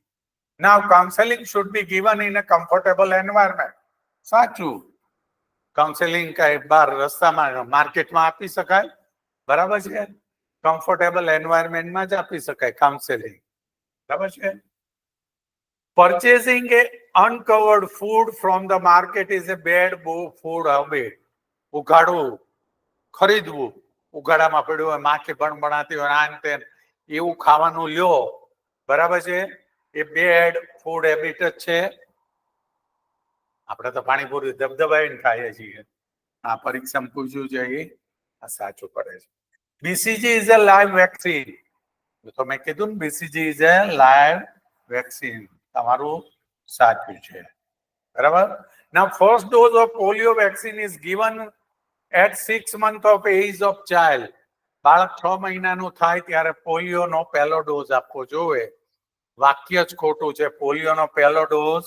Now counseling should be given in a comfortable environment. સાચું. કાઉન્સેલિંગ કઈ બાર રસ્તામાં માર્કેટમાં આપી શકાય, બરાબર છે. કમ્ફર્ટેબલ એન્વાયરમેન્ટમાં જ આપી શકાય કાઉન્સેલિંગ, બરાબર છે. Purchasing a uncovered food from the market is a bad food habit. ઉઘાડવું, ખરીદવું, ઉઘાડામાં પડ્યું હોય, માખી ભણભણાતી હોય, આન તેન એવું ખાવાનું લ્યો, બરાબર છે, એ બેડ ફૂડ હેબિટ જ છે. આપણે તો પાણીપુરી ધબધબાઈને ખાઈએ છીએ. આ પરીક્ષામાં પૂછ્યું છે એ આ સાચું પડે છે. BCG is a live vaccine. તો મેં કીધું ને BCG is a live vaccine. તમારું સાચું છે, બરાબર. Now first dose of polio vaccine is given at 6 months of age of child. બાળક 6 મહિનાનું થાય ત્યારે પોલિયોનો પહેલો ડોઝ આપવો જોઈએ. વાક્ય જ ખોટું છે. પોલિયોનો પહેલો ડોઝ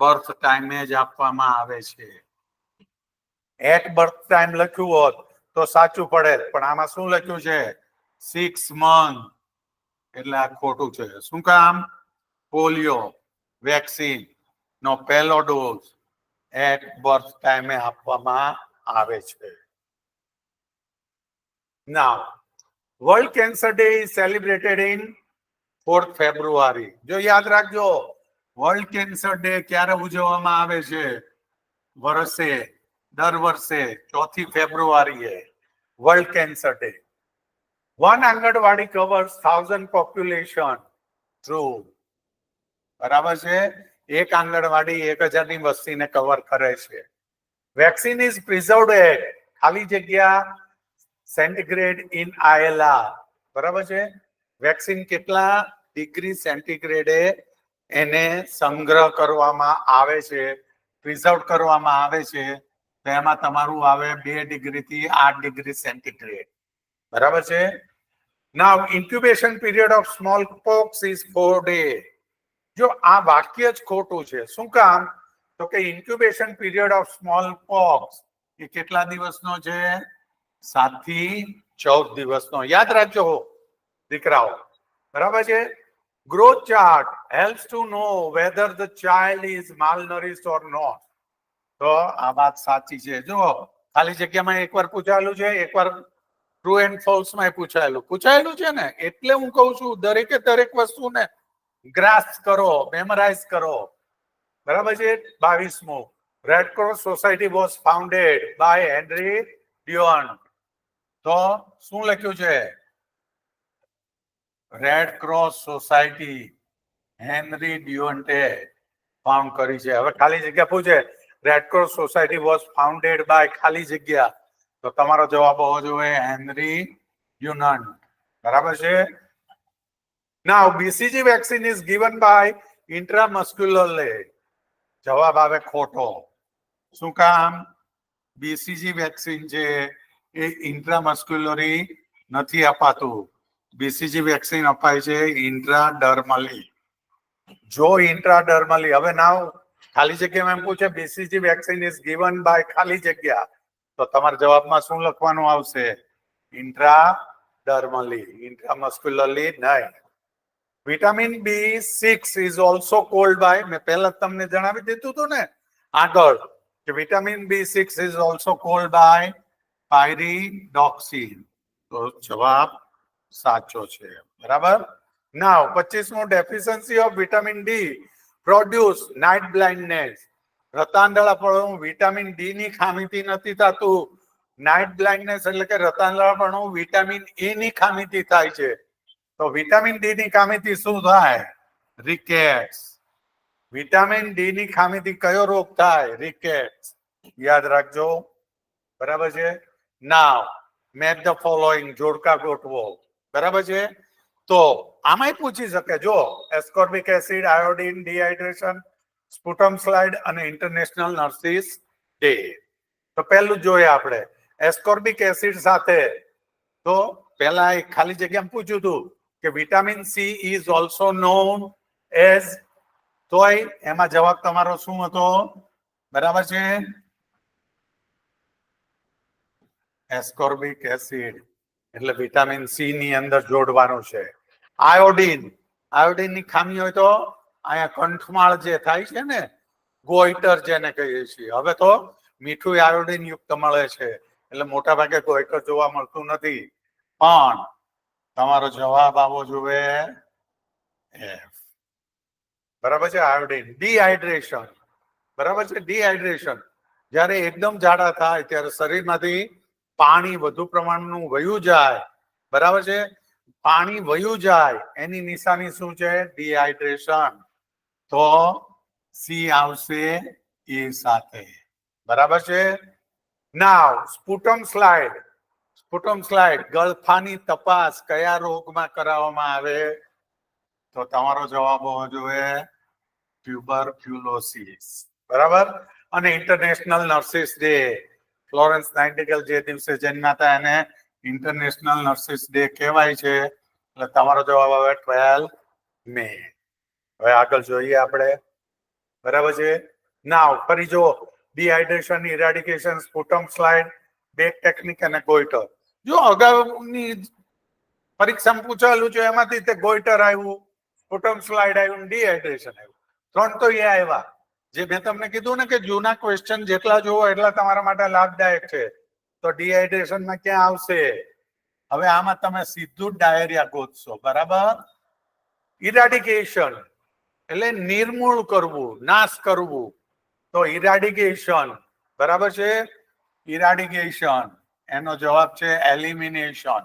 બર્થ ટાઈમે જ આપવામાં આવે છે. એટ બર્થ ટાઈમ લખ્યું હોત તો સાચું પડે, પણ આમાં શું લખ્યું છે? 6 months, એટલે આ ખોટું છે. શું કામ? પોલિયો વેક્સિન નો પહેલો ડોઝ એટ બર્થ ટાઈમે આપવામાં આવે છે. Now, World Cancer Day is celebrated in 4th February. જો યાદ રાખજો, વર્લ્ડ કેન્સર ડે ક્યારે ઉજવવામાં આવે છે? વર્ષે, દર વર્ષે 4th ફેબ્રુઆરીએ વર્લ્ડ કેન્સર ડે. One આંગણવાડી covers 1000 population. True. બરાબર છે. એક આંગણવાડી 1000 ની વસ્તીને કવર કરે છે. વેક્સિન ઇઝ પ્રિઝર્વડ એટ ખાલી જગ્યા સેન્ટીગ્રેડ ઇન આયેલા, બરાબર છે. વેક્સિન કેટલા ડિગ્રી સેન્ટીગ્રેડે એને સંગ્રહ કરવામાં આવે છે, પ્રિઝર્વ કરવામાં આવે છે. તો એમાં તમારું આવે 2 ડિગ્રીથી 8 ડિગ્રી સેન્ટીગ્રેડ, બરાબર છે. Now incubation period of smallpox is 4 days. જો આ વાક્ય જ ખોટું છે. શું કામ? તો કે ઇન્ક્યુબેશન પીરિયડ ઓફ સ્મોલપોક્સ એ કેટલા દિવસનો છે? 7 થી 14 દિવસનો. યાદ રાખજો દીકરાઓ, બરાબર છે. Growth chart helps to know whether the child is malnourished or not. તો આ વાત સાચી છે. જો ખાલી જગ્યામાં એકવાર પૂછાયેલું છે, એકવાર ટ્રુ એન્ડ ફોલ્સ માં પૂછાયેલું છે ને, એટલે હું કહું છું દરેકે દરેક વસ્તુને ગ્રાસ્પ કરો, મેમરાઇઝ કરો, બરાબર છે. 22મો red cross society was founded by Henry Dunant. તો શું લખ્યું છે? રેડ ક્રોસ સોસાયટી હેનરી ડ્યુઅન્ટે ફાઉન્ડ કરી છે. હવે ખાલી જગ્યા પૂછે red cross society was founded by ખાલી જગ્યા, તો તમારો જવાબ હોવો જોઈએ હેનરી ડ્યુઅન્ટ, બરાબર છે. Now BCG vaccine is given by intramuscularly. જવાબ આવે ખોટો. શું કામ? બીસીજી વેક્સિન છે એ ઇન્ટ્રામસ્ક્યુલરી નથી અપાતું. બીસીજી વેક્સિન અપાય છે ઇન્ટ્રાડર્મલી. જો ઇન્ટ્રાડર્મલી, હવે નાવ ખાલી જગ્યામાં એમ પૂછે BCG vaccine is given by ખાલી જગ્યા, તો તમારા જવાબમાં શું લખવાનું આવશે? ઇન્ટ્રાડર્મલી, ઇન્ટ્રામસ્ક્યુલરલી નહીં. Vitamin B6 is also called by, મેં પહેલા તમને જણાવી દીધું હતું ને આગળ કે vitamin B6 is also called by pyridoxine. તો જવાબ સાચો છે, બરાબર. નાઉ 25મો deficiency of vitamin D produce night blindness. રતાંધળાપણું વિટામિન D ની ખામીથી નથી થતું. નાઇટ બ્લાઇન્ડનેસ એટલે કે રતાંધળાપણું વિટામિન E ની ખામીથી થાય છે. તો વિટામિન ડી ની ખામીથી શું થાય? રિકેટ્સ. વિટામિન ડી ની ખામીથી કયો રોગ થાય? રિકેટ્સ. યાદ રાખજો, બરાબર છે. નાવ મેચ ધ ફોલોઈંગ, જોડકા ગોઠવો, બરાબર છે. તો આમાંય પૂછી શકે, જો ascorbic acid, iodine, dehydration, sputum slide અને ઇન્ટરનેશનલ નર્સિસ ડે. તો પહેલું જોઈએ આપણે એસ્કોર્બિક એસિડ સાથે. તો પહેલા એક ખાલી જગ્યામાં પૂછ્યું હતું કે vitamin C is also known as, તોય એમાં જવાબ તમારો શું હતો? બરાબર છે, એસ્કોર્બિક એસિડ એટલે વિટામિન સી ની અંદર જોડવાનું છે. આયોડિન, આયોડિન ની ખામી હોય તો અહીંયા કંઠમાળ જે થાય છે ને ગોઈટર જેને કહીએ છીએ. હવે તો મીઠું આયોડિન યુક્ત મળે છે એટલે મોટા ભાગે ગોઈટર જોવા મળતું નથી, પણ તમારો જવાબ આવવો જોઈએ એફ. બરાબર છે. આયોડિન. ડિહાઇડ્રેશન. બરાબર છે. ડિહાઇડ્રેશન જ્યારે એકદમ જાડા થાય ત્યારે શરીરમાંથી પાણી વધુ પ્રમાણનું વયું જાય. બરાબર છે. પાણી વયું જાય એની નિશાની શું છે? ડિહાઇડ્રેશન. તો સી આવશે એ સાથે. બરાબર છે. નાવ સ્પુટમ સ્લાઇડ. સ્પુટમ સ્લાઇડ ગળફાની તપાસ કયા રોગમાં કરાવવામાં આવે? તો તમારો જવાબ હોવો જોઈએ ટ્યુબરક્યુલોસિસ. બરાબર. અને ઇન્ટરનેશનલ નર્સિસ ડે, ફ્લોરેન્સ નાઇટિંગેલ જે દિવસે જન્મ્યા હતા એને ઇન્ટરનેશનલ નર્સિસ ડે કહેવાય છે. એટલે તમારો જવાબ આવે 12 મે. હવે આગળ જોઈએ આપણે. બરાબર છે. નાવ ફરી જો dehydration, eradication, sputum slide, back technique અને ગોઈટર. જો અગાઉની પરીક્ષામાં પૂછાયેલું છે એમાંથી તે ગોઈટર આવ્યું, સ્પુટમ સ્લાઇડ આવ્યું, ડિહાઇડ્રેશન આવ્યું. 3 તો એ આવ્યા. જે મેં તમને કીધું ને કે જૂના ક્વેશ્ચન જેટલા જોવો એટલા તમારા માટે લાભદાયક છે. તો ડિહાઇડ્રેશનમાં ક્યાં આવશે? હવે આમાં તમે સીધું ડાયરિયા ગોતશો. બરાબર. ઇરાડિકેશન એટલે નિર્મૂળ કરવું, નાશ કરવું. તો ઇરાડિકેશન. બરાબર છે. ઇરાડિકેશન એનો જવાબ છે એલિમિનેશન.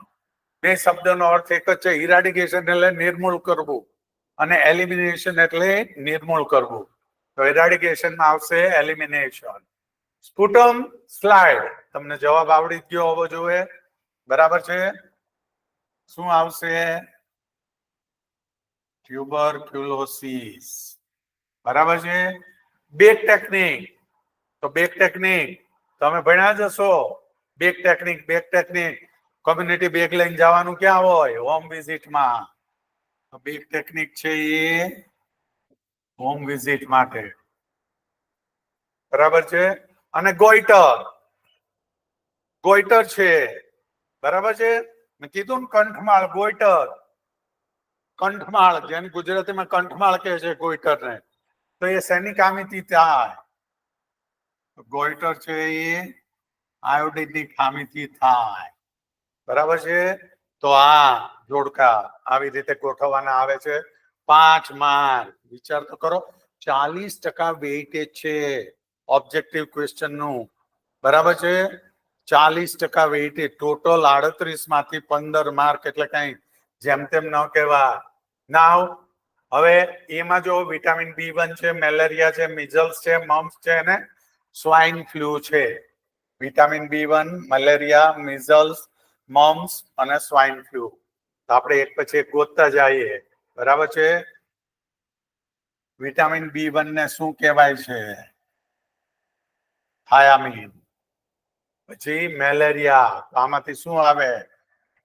બે શબ્દનો અર્થ એક જ છે. ઇરાડિકેશન એટલે નિર્મૂળ કરવું અને એલિમિનેશન એટલે નિર્મૂળ કરવું. તો ઇરાડિકેશનમાં આવશે એલિમિનેશન. સ્પુટમ સ્લાઇડ તમને જવાબ આવડી ગયો હોવો જોઈએ. બરાબર છે. શું આવશે? ટ્યુબરક્યુલોસિસ. બરાબર છે. Back technique. તો બેક ટેકનિક તમે ભણ્યા જ હશો. Back technique. Back technique community bag લઈને જવાનું ક્યાં હોય? હોમ વિઝિટમાં. બેક ટેકનિક છે એ હોમ વિઝિટ માટે. બરાબર છે. અને ગોઈટર. ગોઈટર છે. બરાબર છે. મેં કીધું ને કંઠમાળ. ગોઈટર કંઠમાળ, જેને ગુજરાતીમાં કંઠમાળ કહે છે ગોઈટરને. તો એ શેની ખામીથી થાય? ગોઈટર છે એ આયોડિનની ખામીથી થાય. બરાબર છે. તો આ જોડકા આવી રીતે ગોઠવવાના આવે છે. 5 માર્ક. વિચાર તો કરો. 40% વેઇટેજ છે ઓબ્જેક્ટિવ ક્વેશ્ચન નું. બરાબર છે. 40% વેઇટેજ. ટોટલ 38 માંથી 15 માર્ક એટલે કઈ જેમ તેમ ન કહેવા. નાવ હવે એમાં જો વિટામિન B1 છે, મેલેરિયા છે, મિઝલ્સ છે, મમ્સ છે અને સ્વાઇન ફ્લુ છે. Vitamin B1, malaria, measles, mums અને સ્વાઇન ફ્લુ. આપણે એક પછી એક ગોતતા જઈએ. બરાબર છે. વિટામિન B1 ને શું કહેવાય છે? થાયામીન. પછી મેલેરિયા. આમાંથી શું આવે?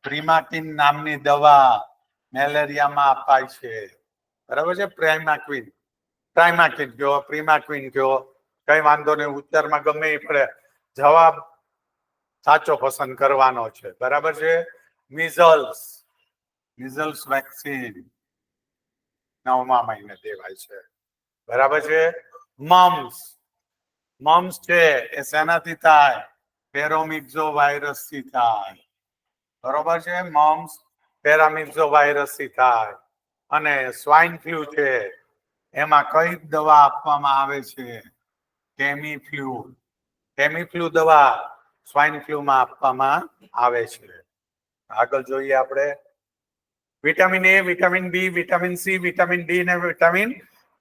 પ્રિમાકિન નામની દવા મેલેરિયામાં અપાય છે. બરાબર છે. પ્રાઇમાક્વિન. પ્રાઇમાકિન કયો, પ્રિમાક્વિન કયો, કઈ વાંધો નહીં. ઉત્તરમાં ગમે એ પડે. જવાબ સાચો પસંદ કરવાનો છે. બરાબર છે. મિઝલ્સ. મિઝલ્સ વેક્સિન 9મા મહિને દેવાય છે. બરાબર છે. મમ્સ. મમ્સ છે એ શેનાથી થાય? પેરોમિક્ઝો વાયરસ થી થાય. બરોબર છે. મમ્સ પેરામિક્ઝો વાયરસ થી થાય. અને સ્વાઇન ફ્લુ છે એમાં કઈ દવા આપવામાં આવે છે? ટેમીફ્લુ. ટેમીફ્લુ દવા સ્વાઇન ફ્લુમાં આપવામાં આવે છે. આગળ જોઈએ આપણે. Vitamin A, vitamin B, vitamin C, vitamin D ને વિટામિન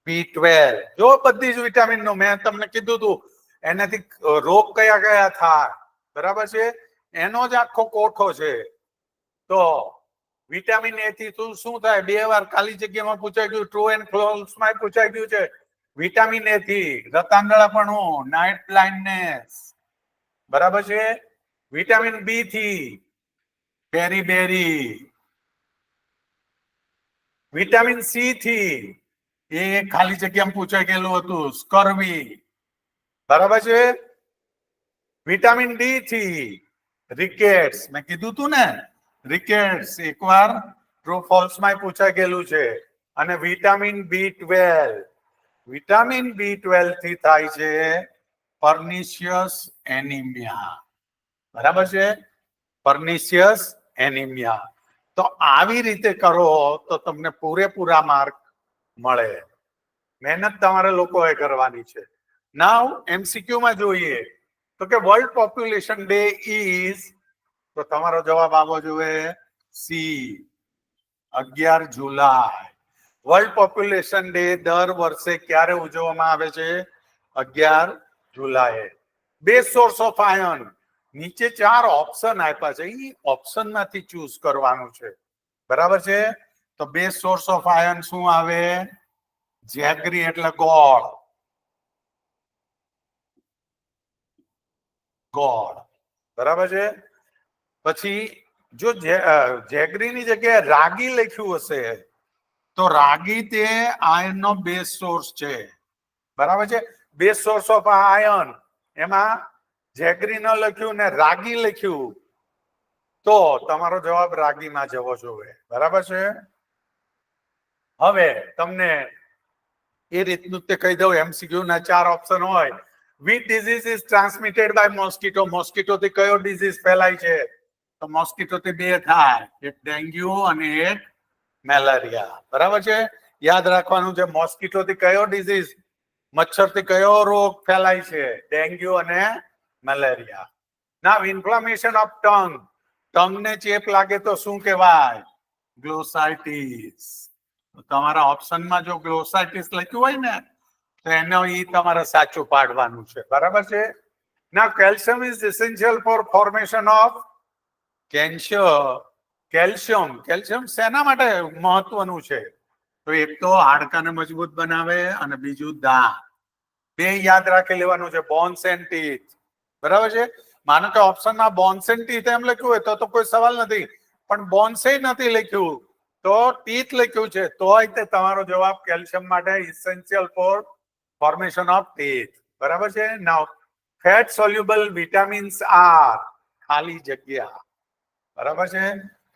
B12. જો બધી જ વિટામિન નું મેં તમને કીધું હતું એનાથી રોગ કયા કયા થાય. બરાબર છે. એનો જ આખો કોઠો છે. તો વિટામિન A થી શું થાય? 2 વાર ખાલી જગ્યામાં પૂછાઈ ગયું. ટ્રુ એન્ડ ફોલ્સમાં પૂછાઈ ગયું છે. વિટામિન A થી રતાંગળાપણું, નાઇટ બ્લાઇન્ડનેસ. બરાબર છે. વિટામિન B થી બેરી. વિટામિન C થી એ ખાલી જગ્યામાં પૂછાઈ ગયેલું હતું, સ્કર્વી. બરાબર છે. વિટામિન D થી રિકેટ્સ. મેં કીધું તું ને રિકેટ્સ. એકવાર ટ્રુ ફોલ્સ માં પૂછાઈ ગયેલું છે. અને વિટામિન B12 વિટામિન B12 થી થાય છે પર્નિશિયસ એનિમિયા. બરાબર છે, પર્નિશિયસ એનિમિયા. તો આવી રીતે કરો તો તમને પૂરેપૂરા માર્ક મળે. મહેનત તમારે લોકોએ કરવાની છે. નાઉ MCQ માં જોઈએ તો કે વર્લ્ડ પોપ્યુલેશન ડે ઇઝ, તો તમારો જવાબ આવવો જોઈએ સી, 11 જુલાઈ. વર્લ્ડ પોપ્યુલેશન ડે દર વર્ષે ક્યારે ઉજવવામાં આવે છે? 11 જુલાઈ. બેસ્ટ સોર્સ ઓફ આયર્ન, નીચે 4 ઓપ્શન આપ્યા છે, એ ઓપ્શન માંથી ચૂઝ કરવાનું છે. બરાબર છે, તો બેસ્ટ સોર્સ ઓફ આયર્ન શું આવે? જેગરી એટલે ગોળ, ગોળ. બરાબર છે. પછી જો જેગરીની જગ્યાએ રાગી લખ્યું હશે તો રાગી તે આયર્ન નો બેઝ સોર્સ છે. બરાબર છે, બેઝ સોર્સ ઓફ આયર્ન એમાં જેગરી ન લખ્યું ને રાગી લખ્યું તો તમારો જવાબ રાગીમાં જવો જોઈએ. બરાબર છે. હવે તમને એ રીતનું તે કહી દઉં, MCQ ના 4 ઓપ્શન હોય. Which disease is transmitted by mosquito? Mosquito થી કયો ડિઝીઝ ફેલાય છે? તો મોસ્કીટો થી 2 થાય, એક ડેન્ગ્યુ અને એક મેલેરિયા. બરાબર છે, યાદ રાખવાનું છે. મોસ્કીટો થી કયો ડિઝીઝ, મચ્છર થી કયો રોગ ફેલાય છે? ડેન્ગ્યુ અને malaria. Now inflammation of tongue, ટંગને ચેપ લાગે તો શું કહેવાય? ગ્લોસાઇટિસ. તમારા ઓપ્શનમાં જો ગ્લોસાઇટિસ લખ્યું હોય ને તો એનો ઈ તમારે સાચું પાડવાનું છે. બરાબર છે. ના calcium is essential four formation of calcium. Calcium શેના માટે મહત્વનું છે? તો એક તો હાડકાને મજબૂત બનાવે અને બીજું દાંત. બે યાદ રાખી લેવાનું છે, બોન્સ એન્ડ ટીથ. બરાબર છે. માનો કે ઓપ્શનમાં બોન્સ એન્ડ ટીથ એમ લખ્યું હોય તો કોઈ સવાલ નથી, પણ બોન્સે નથી લખ્યું તો ટીથ લખ્યું છે તોય તે તમારો જવાબ કેલ્શિયમ માટે essential for formation of teeth. બરાબર છે. Now fat soluble vitamins are, ખાલી જગ્યા. બરાબર છે.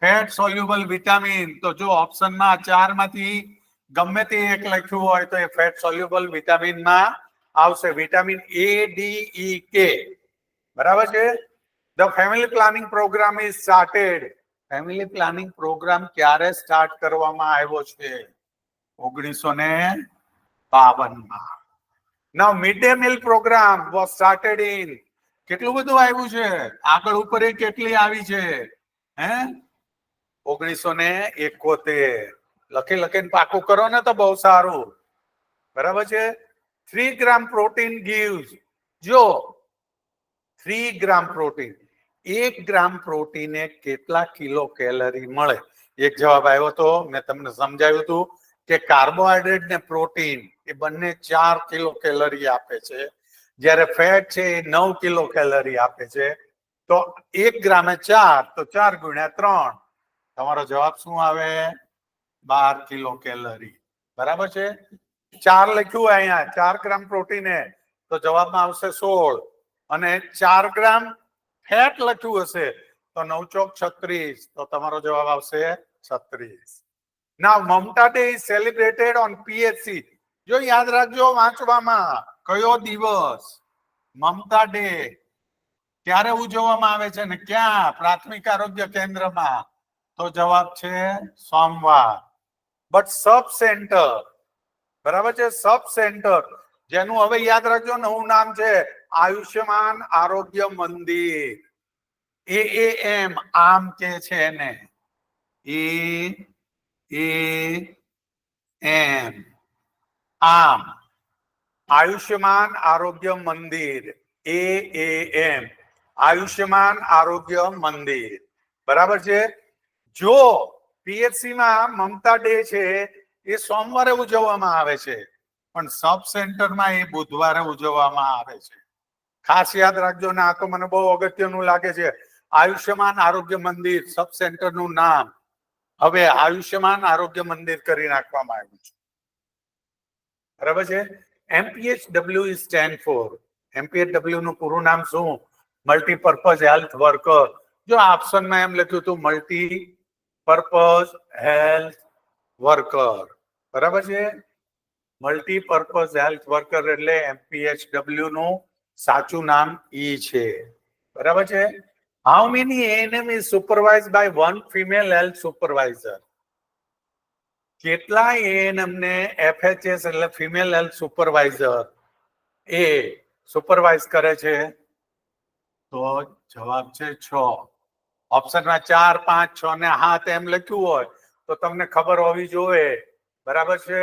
ફેટ સોલ્યુબલ વિટામિન, તો જો ઓપ્શનમાં 4 માંથી ગમે તે એક લખ્યું હોય તો એ ફેટ સોલ્યુબલ વિટામિનમાં આવશે. Vitamin A, D, E, K. બરાબર છે. The family planning programme is started. Family planning programme ક્યારે સ્ટાર્ટ કરવામાં આવ્યો છે? 1952માં. Now mid day meal programme was started in, કેટલું બધું આવ્યું છે આગળ ઉપર, કેટલી આવી છે? 1971. લખીને પાકું કરો ને તો બહુ સારું. બરાબર છે. 3 ગ્રામ પ્રોટીન gives, જો 3 ગ્રામ પ્રોટીન, 1 ગ્રામ પ્રોટીને કેટલા કિલો કેલરી મળે? એક જવાબ આવ્યો તો મેં તમને સમજાવ્યું હતું કે કાર્બોહાઈડ્રેટ ને પ્રોટીન એ બંને 4 કિલો કેલરી આપે છે, જ્યારે ફેટ છે એ 9 કિલો કેલરી આપે છે. તો 1 ગ્રામે 4, તો 4 ગુણ્યા 3, તમારો જવાબ શું આવે? 12 કિલો કેલરી. બરાબર છે. 4 લખ્યું હોય અહીંયા, 4 ગ્રામ પ્રોટીન તો જવાબમાં આવશે 16, અને 4 ગ્રામ ફેટ લખ્યું હશે તો 9 ચોક 36, તો તમારો જવાબ આવશે 36. Now Mamta day is celebrated on PHC. જો યાદ રાખજો વાંચવામાં, કયો દિવસ મમતા ડે ક્યારે ઉજવવામાં આવે છે ને ક્યાં? પ્રાથમિક આરોગ્ય કેન્દ્રમાં. તો જવાબ છે સોમવાર. બટ સબ સેન્ટર, બરાબર છે, સબ સેન્ટર, જેનું હવે યાદ રાખજો નવું નામ છે આયુષ્યમાન આરોગ્ય મંદિર. AAM, આમ કે છે એને, AAM, આમ, આયુષ્યમાન આરોગ્ય મંદિર. AAM, આયુષ્યમાન આરોગ્ય મંદિર. બરાબર છે. જો PHC માં મમતા ડે છે એ સોમવારે ઉજવવામાં આવે છે, પણ સબ સેન્ટરમાં એ બુધવારે ઉજવવામાં આવે છે. ખાસ યાદ રાખજો ને, આ તો મને બહુ અગત્યનું લાગે છે. આયુષ્યમાન આરોગ્ય મંદિર સબ સેન્ટરનું નામ હવે આયુષ્યમાન આરોગ્ય મંદિર કરી નાખવામાં આવ્યું છે. બરાબર છે. MPHW is stand for, MPHW નું પૂરું નામ શું? Multipurpose health worker. જો ઓપ્શનમાં એમ લખ્યું હતું મલ્ટીપર્પઝ હેલ્થ વર્કર. બરાબર છે. મલ્ટીપર્પઝ હેલ્થ વર્કર એટલે MPHW નું સાચું નામ ઈ છે. બરાબર છે. How many ANM is supervised by one female health supervisor? કેટલા ANM ને FHS એટલે ફિમેલ હેલ્થ સુપરવાઇઝર એ સુપરવાઇઝ કરે છે? તો જવાબ છે 6. ઓપ્શનમાં 4, 5, 6 ને 7 એમ લખ્યું હોય તો તમને ખબર હોવી જોઈએ. બરાબર છે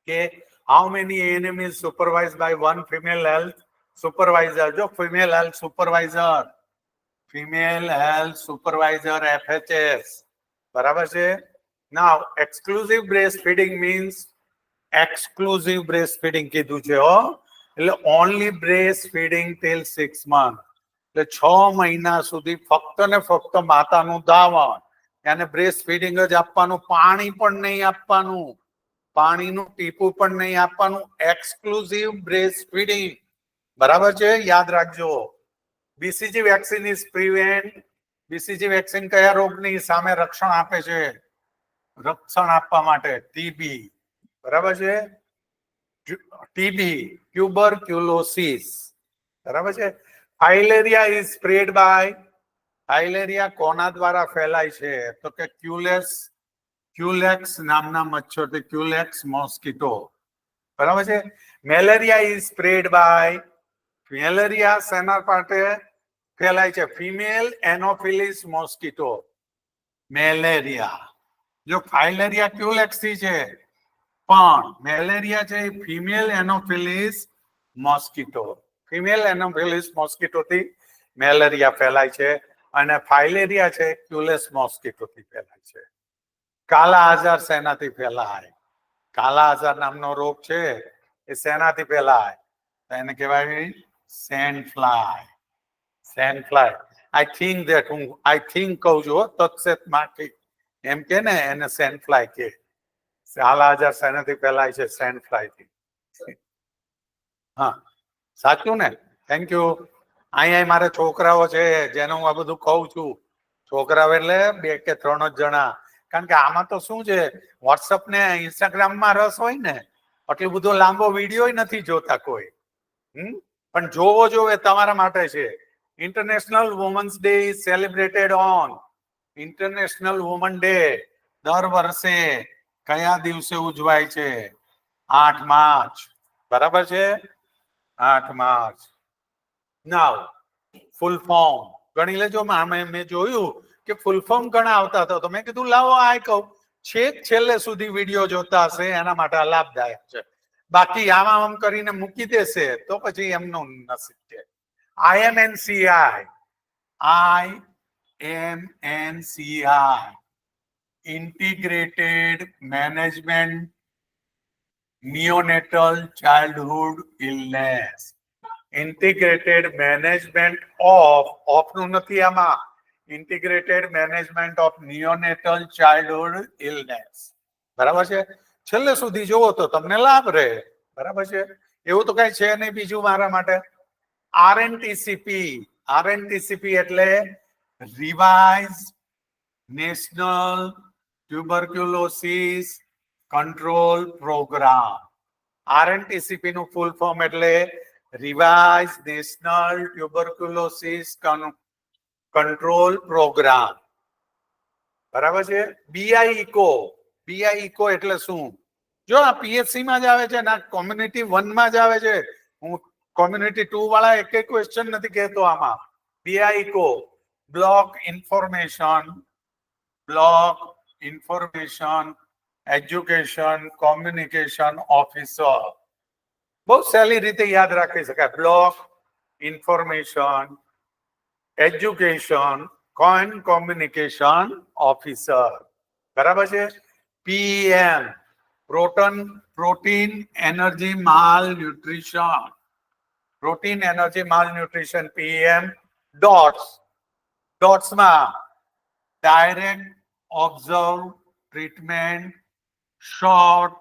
કે how many ANM is supervised by one female health supervisor? જો ફિમેલ હેલ્થ સુપરવાઇઝર FHS. બરાબર છે. Now exclusive breast feeding means exclusive breast feeding કીધું છે હો, એટલે only breast feeding till 6 months. એટલે 6 મહિના સુધી ફક્ત ને ફક્ત માતાનું ધાવણ, એને બ્રેસ્ટ ફીડિંગ જ આપવાનું, પાણી પણ નહીં આપવાનું, પાણીનું ટીપું પણ નહીં આપવાનું. Exclusive breast feeding. બરાબર છે, યાદ રાખજો. BCG vaccine is prevent. BCG vaccine કયા રોગની સામે રક્ષણ આપે છે? રક્ષણ આપવા માટે ટીબી. બરાબર છે, ટીબી ટ્યુબરક્યુલોસિસ. બરાબર છે. Filaria is spread by. Filaria કોના દ્વારા ફેલાય છે? તો કે ક્યુલેક્સ નામના મચ્છરથી, ક્યુલેક્સ મોસ્કીટો. બરાબર છે. Malaria is spread by. Malaria શેના માટે ફેલાય છે? Female anopheles mosquito. મેલેરિયા. જો ફાઇલેરિયા ક્યુલેક્સ થી છે, પણ મેલેરિયા છે female anopheles mosquito. Female anopheles mosquito થી મેલેરિયા ફેલાય છે, અને ફાઇલેરિયા છે ક્યુલેસ મોસ્કીટો થી ફેલાય છે. કાલા આજાર શેનાથી ફેલાય? કાલા આજાર નામનો રોગ છે એ શેનાથી ફેલાય? એને કહેવાય send fly. Send fly. I think કહું છું તત્સેત માંથી એમ કે ને, એને સેન્ડ ફ્લાય કે. કાલા આજાર શેનાથી ફેલાય છે? સેન્ડ ફ્લાય થી. હા, સાચું ને? Thank you. અહીંયા મારે છોકરાઓ છે જેને હું આ બધું કહું છું. છોકરાઓ એટલે 2 કે 3 જ જણા. કારણ કે આમાં તો શું છે, વોટ્સઅપ ને ઇન્સ્ટાગ્રામમાં રસ હોય ને, એટલું બધો લાંબો વિડીયો નથી જોતા કોઈ. પણ જોવો જોવે તમારા માટે છે. International women's day is celebrated on. International woman day દર વર્ષે કયા દિવસે ઉજવાય છે? 8 માર્ચ. બરાબર છે, 8 માર્ચ. નાવ ફૂલ ફોર્મ ગણી લેજો. મેં જોયું કે ફૂલ ફોર્મ ઘણા આવતા હતા, તો મેં કીધું લાવો આ કહું. છેલ્લે સુધી વિડીયો જોતા હશે એના માટે લાભદાયક છે. બાકી આમ કરીને મૂકી દેશે તો પછી એમનું નસીબ છે. IMNCI integrated management neonatal childhood illness. Integrated management of નું નથી આમાં, integrated management of neonatal childhood illness. બરાબર છે. છેલ્લે સુધી જોવો તો તમને લાભ રહે. બરાબર છે. એવું તો કઈ છે નહીં બીજું મારા માટે. RNTCP એટલે revise national tuberculosis control programme. RNTCP નું ફૂલ ફોર્મ એટલે revise national tuberculosis control programme. બરાબર છે. BIECO એટલે શું? જો આ PSC માં જ આવે છે ને, કોમ્યુનિટી 1 માં જ આવે છે. હું કોમ્યુનિટી 2 વાળા એક ક્વેશ્ચન નથી કહેતો આમાં. BIECO block information education communication officer. બહુ સહેલી રીતે યાદ રાખી શકાય. Block information education communication officer. બરાબર છે. PM protein energy malnutrition. Protein energy malnutrition PM. ડોટ્સમાં direct observe treatment short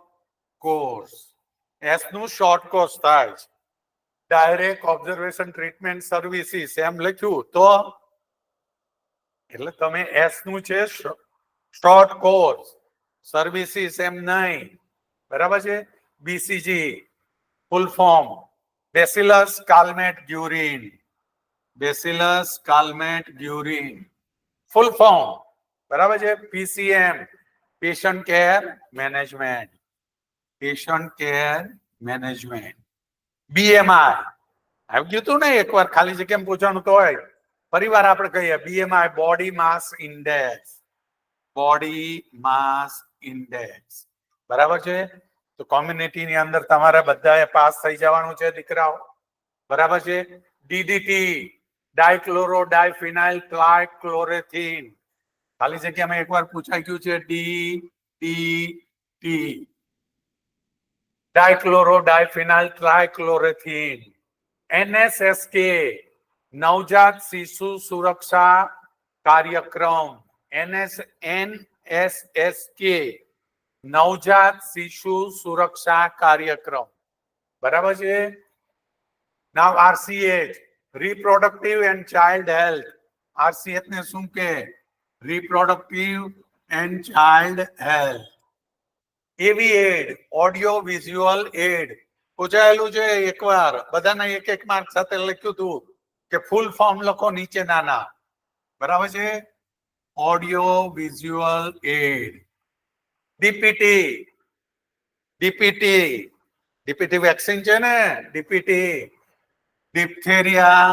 course. S નું શોર્ટ કોર્સ થાય છે. ડાયરેક્ટ ઓબ્ઝર્વેશન ટ્રીટમેન્ટ સર્વિસીસ એમ લખ્યું તો એટલે તમે S નું છે શોર્ટ કોર્સ, સર્વિસીસ એમ નહીં. બરાબર છે. BCG full form bacillus Calmette Guerin, bacillus Calmette Guerin full form બરાબર છે. PCM patient care management, patient care management. BMI આવી ગયું હતું ને એકવાર, ખાલી જગ્યામાં પૂછવાનું તો હોય. પરિવાર આપણે કહીએ BMI body mass index, body mass index બરાબર છે. તો કોમ્યુનિટીની અંદર તમારે બધાએ પાસ થઈ જવાનું છે દીકરાઓ બરાબર છે. ડીડીટી ડાયક્લોરો ડાયફિનાઇલ ટ્રાઇક્લોરેથિન ખાલી જગ્યામાં એકવાર પૂછાઈ ગયું છે. DDT dichloro ડાયફિનાઇલ ટ્રાઇક્લોરેથિન. એનએસએસકે નવજાત શિશુ સુરક્ષા કાર્યક્રમ, એનએસએસકે નવજાત શિશુ સુરક્ષા કાર્યક્રમ બરાબર છે. Now RCH reproductive and child health, RCH ને શું કે રિપ્રોડક્ટિવ એન્ડ ચાઇલ્ડ હેલ્થ. એવી એડ ઓડિયો વિઝ્યુઅલ એડ પૂછાયેલું છે એકવાર, બધાના એક એક માર્ક સાથે લખ્યું હતું કે ફૂલ ફોર્મ લખો નીચેના બરાબર છે. Audio visual aid. DPT DPT DPT vaccine છે ને, DPT diphtheria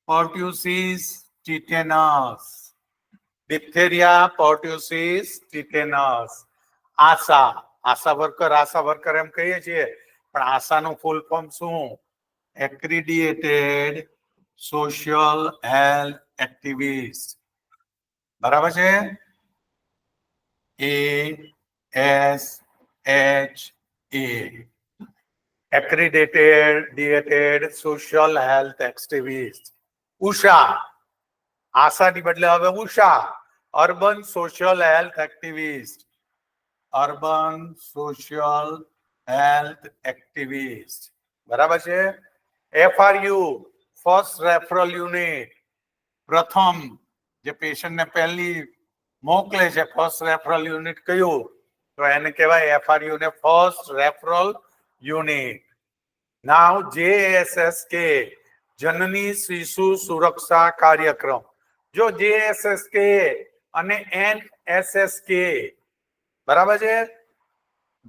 pertussis tetanus, diphtheria pertussis tetanus. ASHA worker એમ કહીએ છીએ પણ આશાનું ફૂલ ફોર્મ શું? એક્રિડિએટેડ સોશિયલ હેલ્થ એક્ટિવિસ્ટ બરાબર છે. ASHA accredited social health activist. USHA આશાની બદલે હવે USHA urban social health activist, urban social health activist બરાબર છે. FRU ફર્સ્ટ રેફરલ યુનિટ પ્રથમ જે પેશન્ટને પહેલી મોકલે છે ફર્સ્ટ રેફરલ યુનિટ કયું? તો એને કહેવાય FRU ને ફર્સ્ટ રેફરલ યુનિટ. નાવ JSSK જનની શિશુ સુરક્ષા કાર્યક્રમ. જો JSSK અને NSSK બરાબર છે.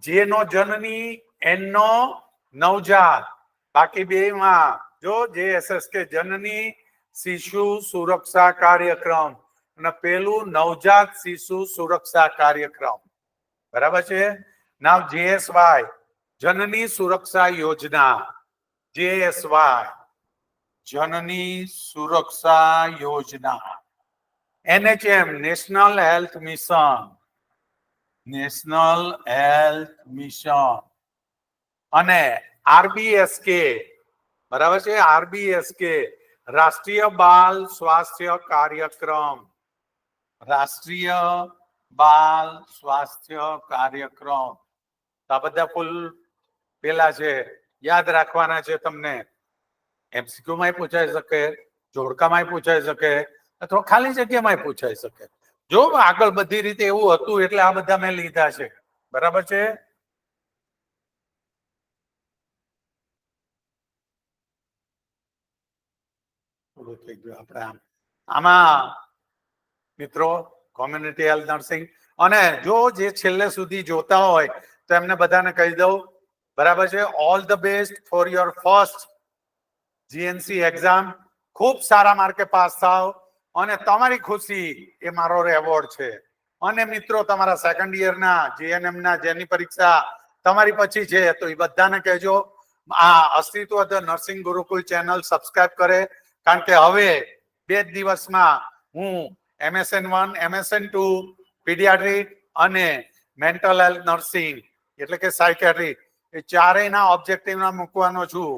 જે નો જનની, એન નો નવજાત, બાકી બે માં જો JSSK જનની શિશુ સુરક્ષા કાર્યક્રમ અને પેલું નવજાત શિશુ સુરક્ષા કાર્યક્રમ બરાબર છે. નાવ JSY જનની સુરક્ષા યોજના, JSY જનની સુરક્ષા યોજના. NHM national health mission, national health mission. અને RBSK બરાબર છે. RBSK રાષ્ટ્રીય બાલ સ્વાસ્થ્ય કાર્યક્રમ, રાષ્ટ્રીય બાલ સ્વાસ્થ્ય કાર્યક્રમ. આ બધા ફૂલ પેલા છે, યાદ રાખવાના છે તમને. MCQ માં પૂછાઈ શકે, જોડકામાં પૂછાઈ શકે અથવા ખાલી જગ્યામાં પૂછાઈ શકે. જો આગળ બધી રીતે એવું હતું એટલે આ બધા મેં લીધા છે બરાબર છે. થઈ ગયું આપણે આમાં મિત્રો કોમ્યુનિટી હેલ્થ નર્સિંગ. અને જો જે છેલ્લે સુધી જોતા હોય તો એમને બધાને કહી દઉં બરાબર છે. All the best for your first GNC exam. ખૂબ સારા માર્કે પાસ થાવ અને તમારી ખુશી એ મારો એવોર્ડ છે. અને મિત્રો તમારા સેકન્ડ યરના GNM ના જેની પરીક્ષા તમારી પછી છે તો એ બધાને કહેજો આ અસ્તિત્વ the nursing Gurukul channel subscribe કરે, કારણ કે હવે 2 દિવસમાં હું MSN1 MSN2 પીડિયાટ્રિક અને મેન્ટલ હેલ્થ નર્સિંગ એટલે કે સાયકેટ્રિક એ ચારેયના ઓબ્જેક્ટિવના મૂકવાનો છું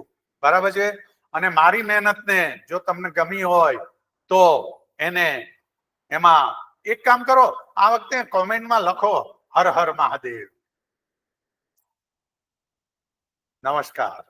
બરાબર છે. અને મારી મહેનતને જો તમને ગમી હોય તો એને એમાં એક કામ કરો, આ વખતે કોમેન્ટમાં લખો હર હર મહાદેવ. નમસ્કાર.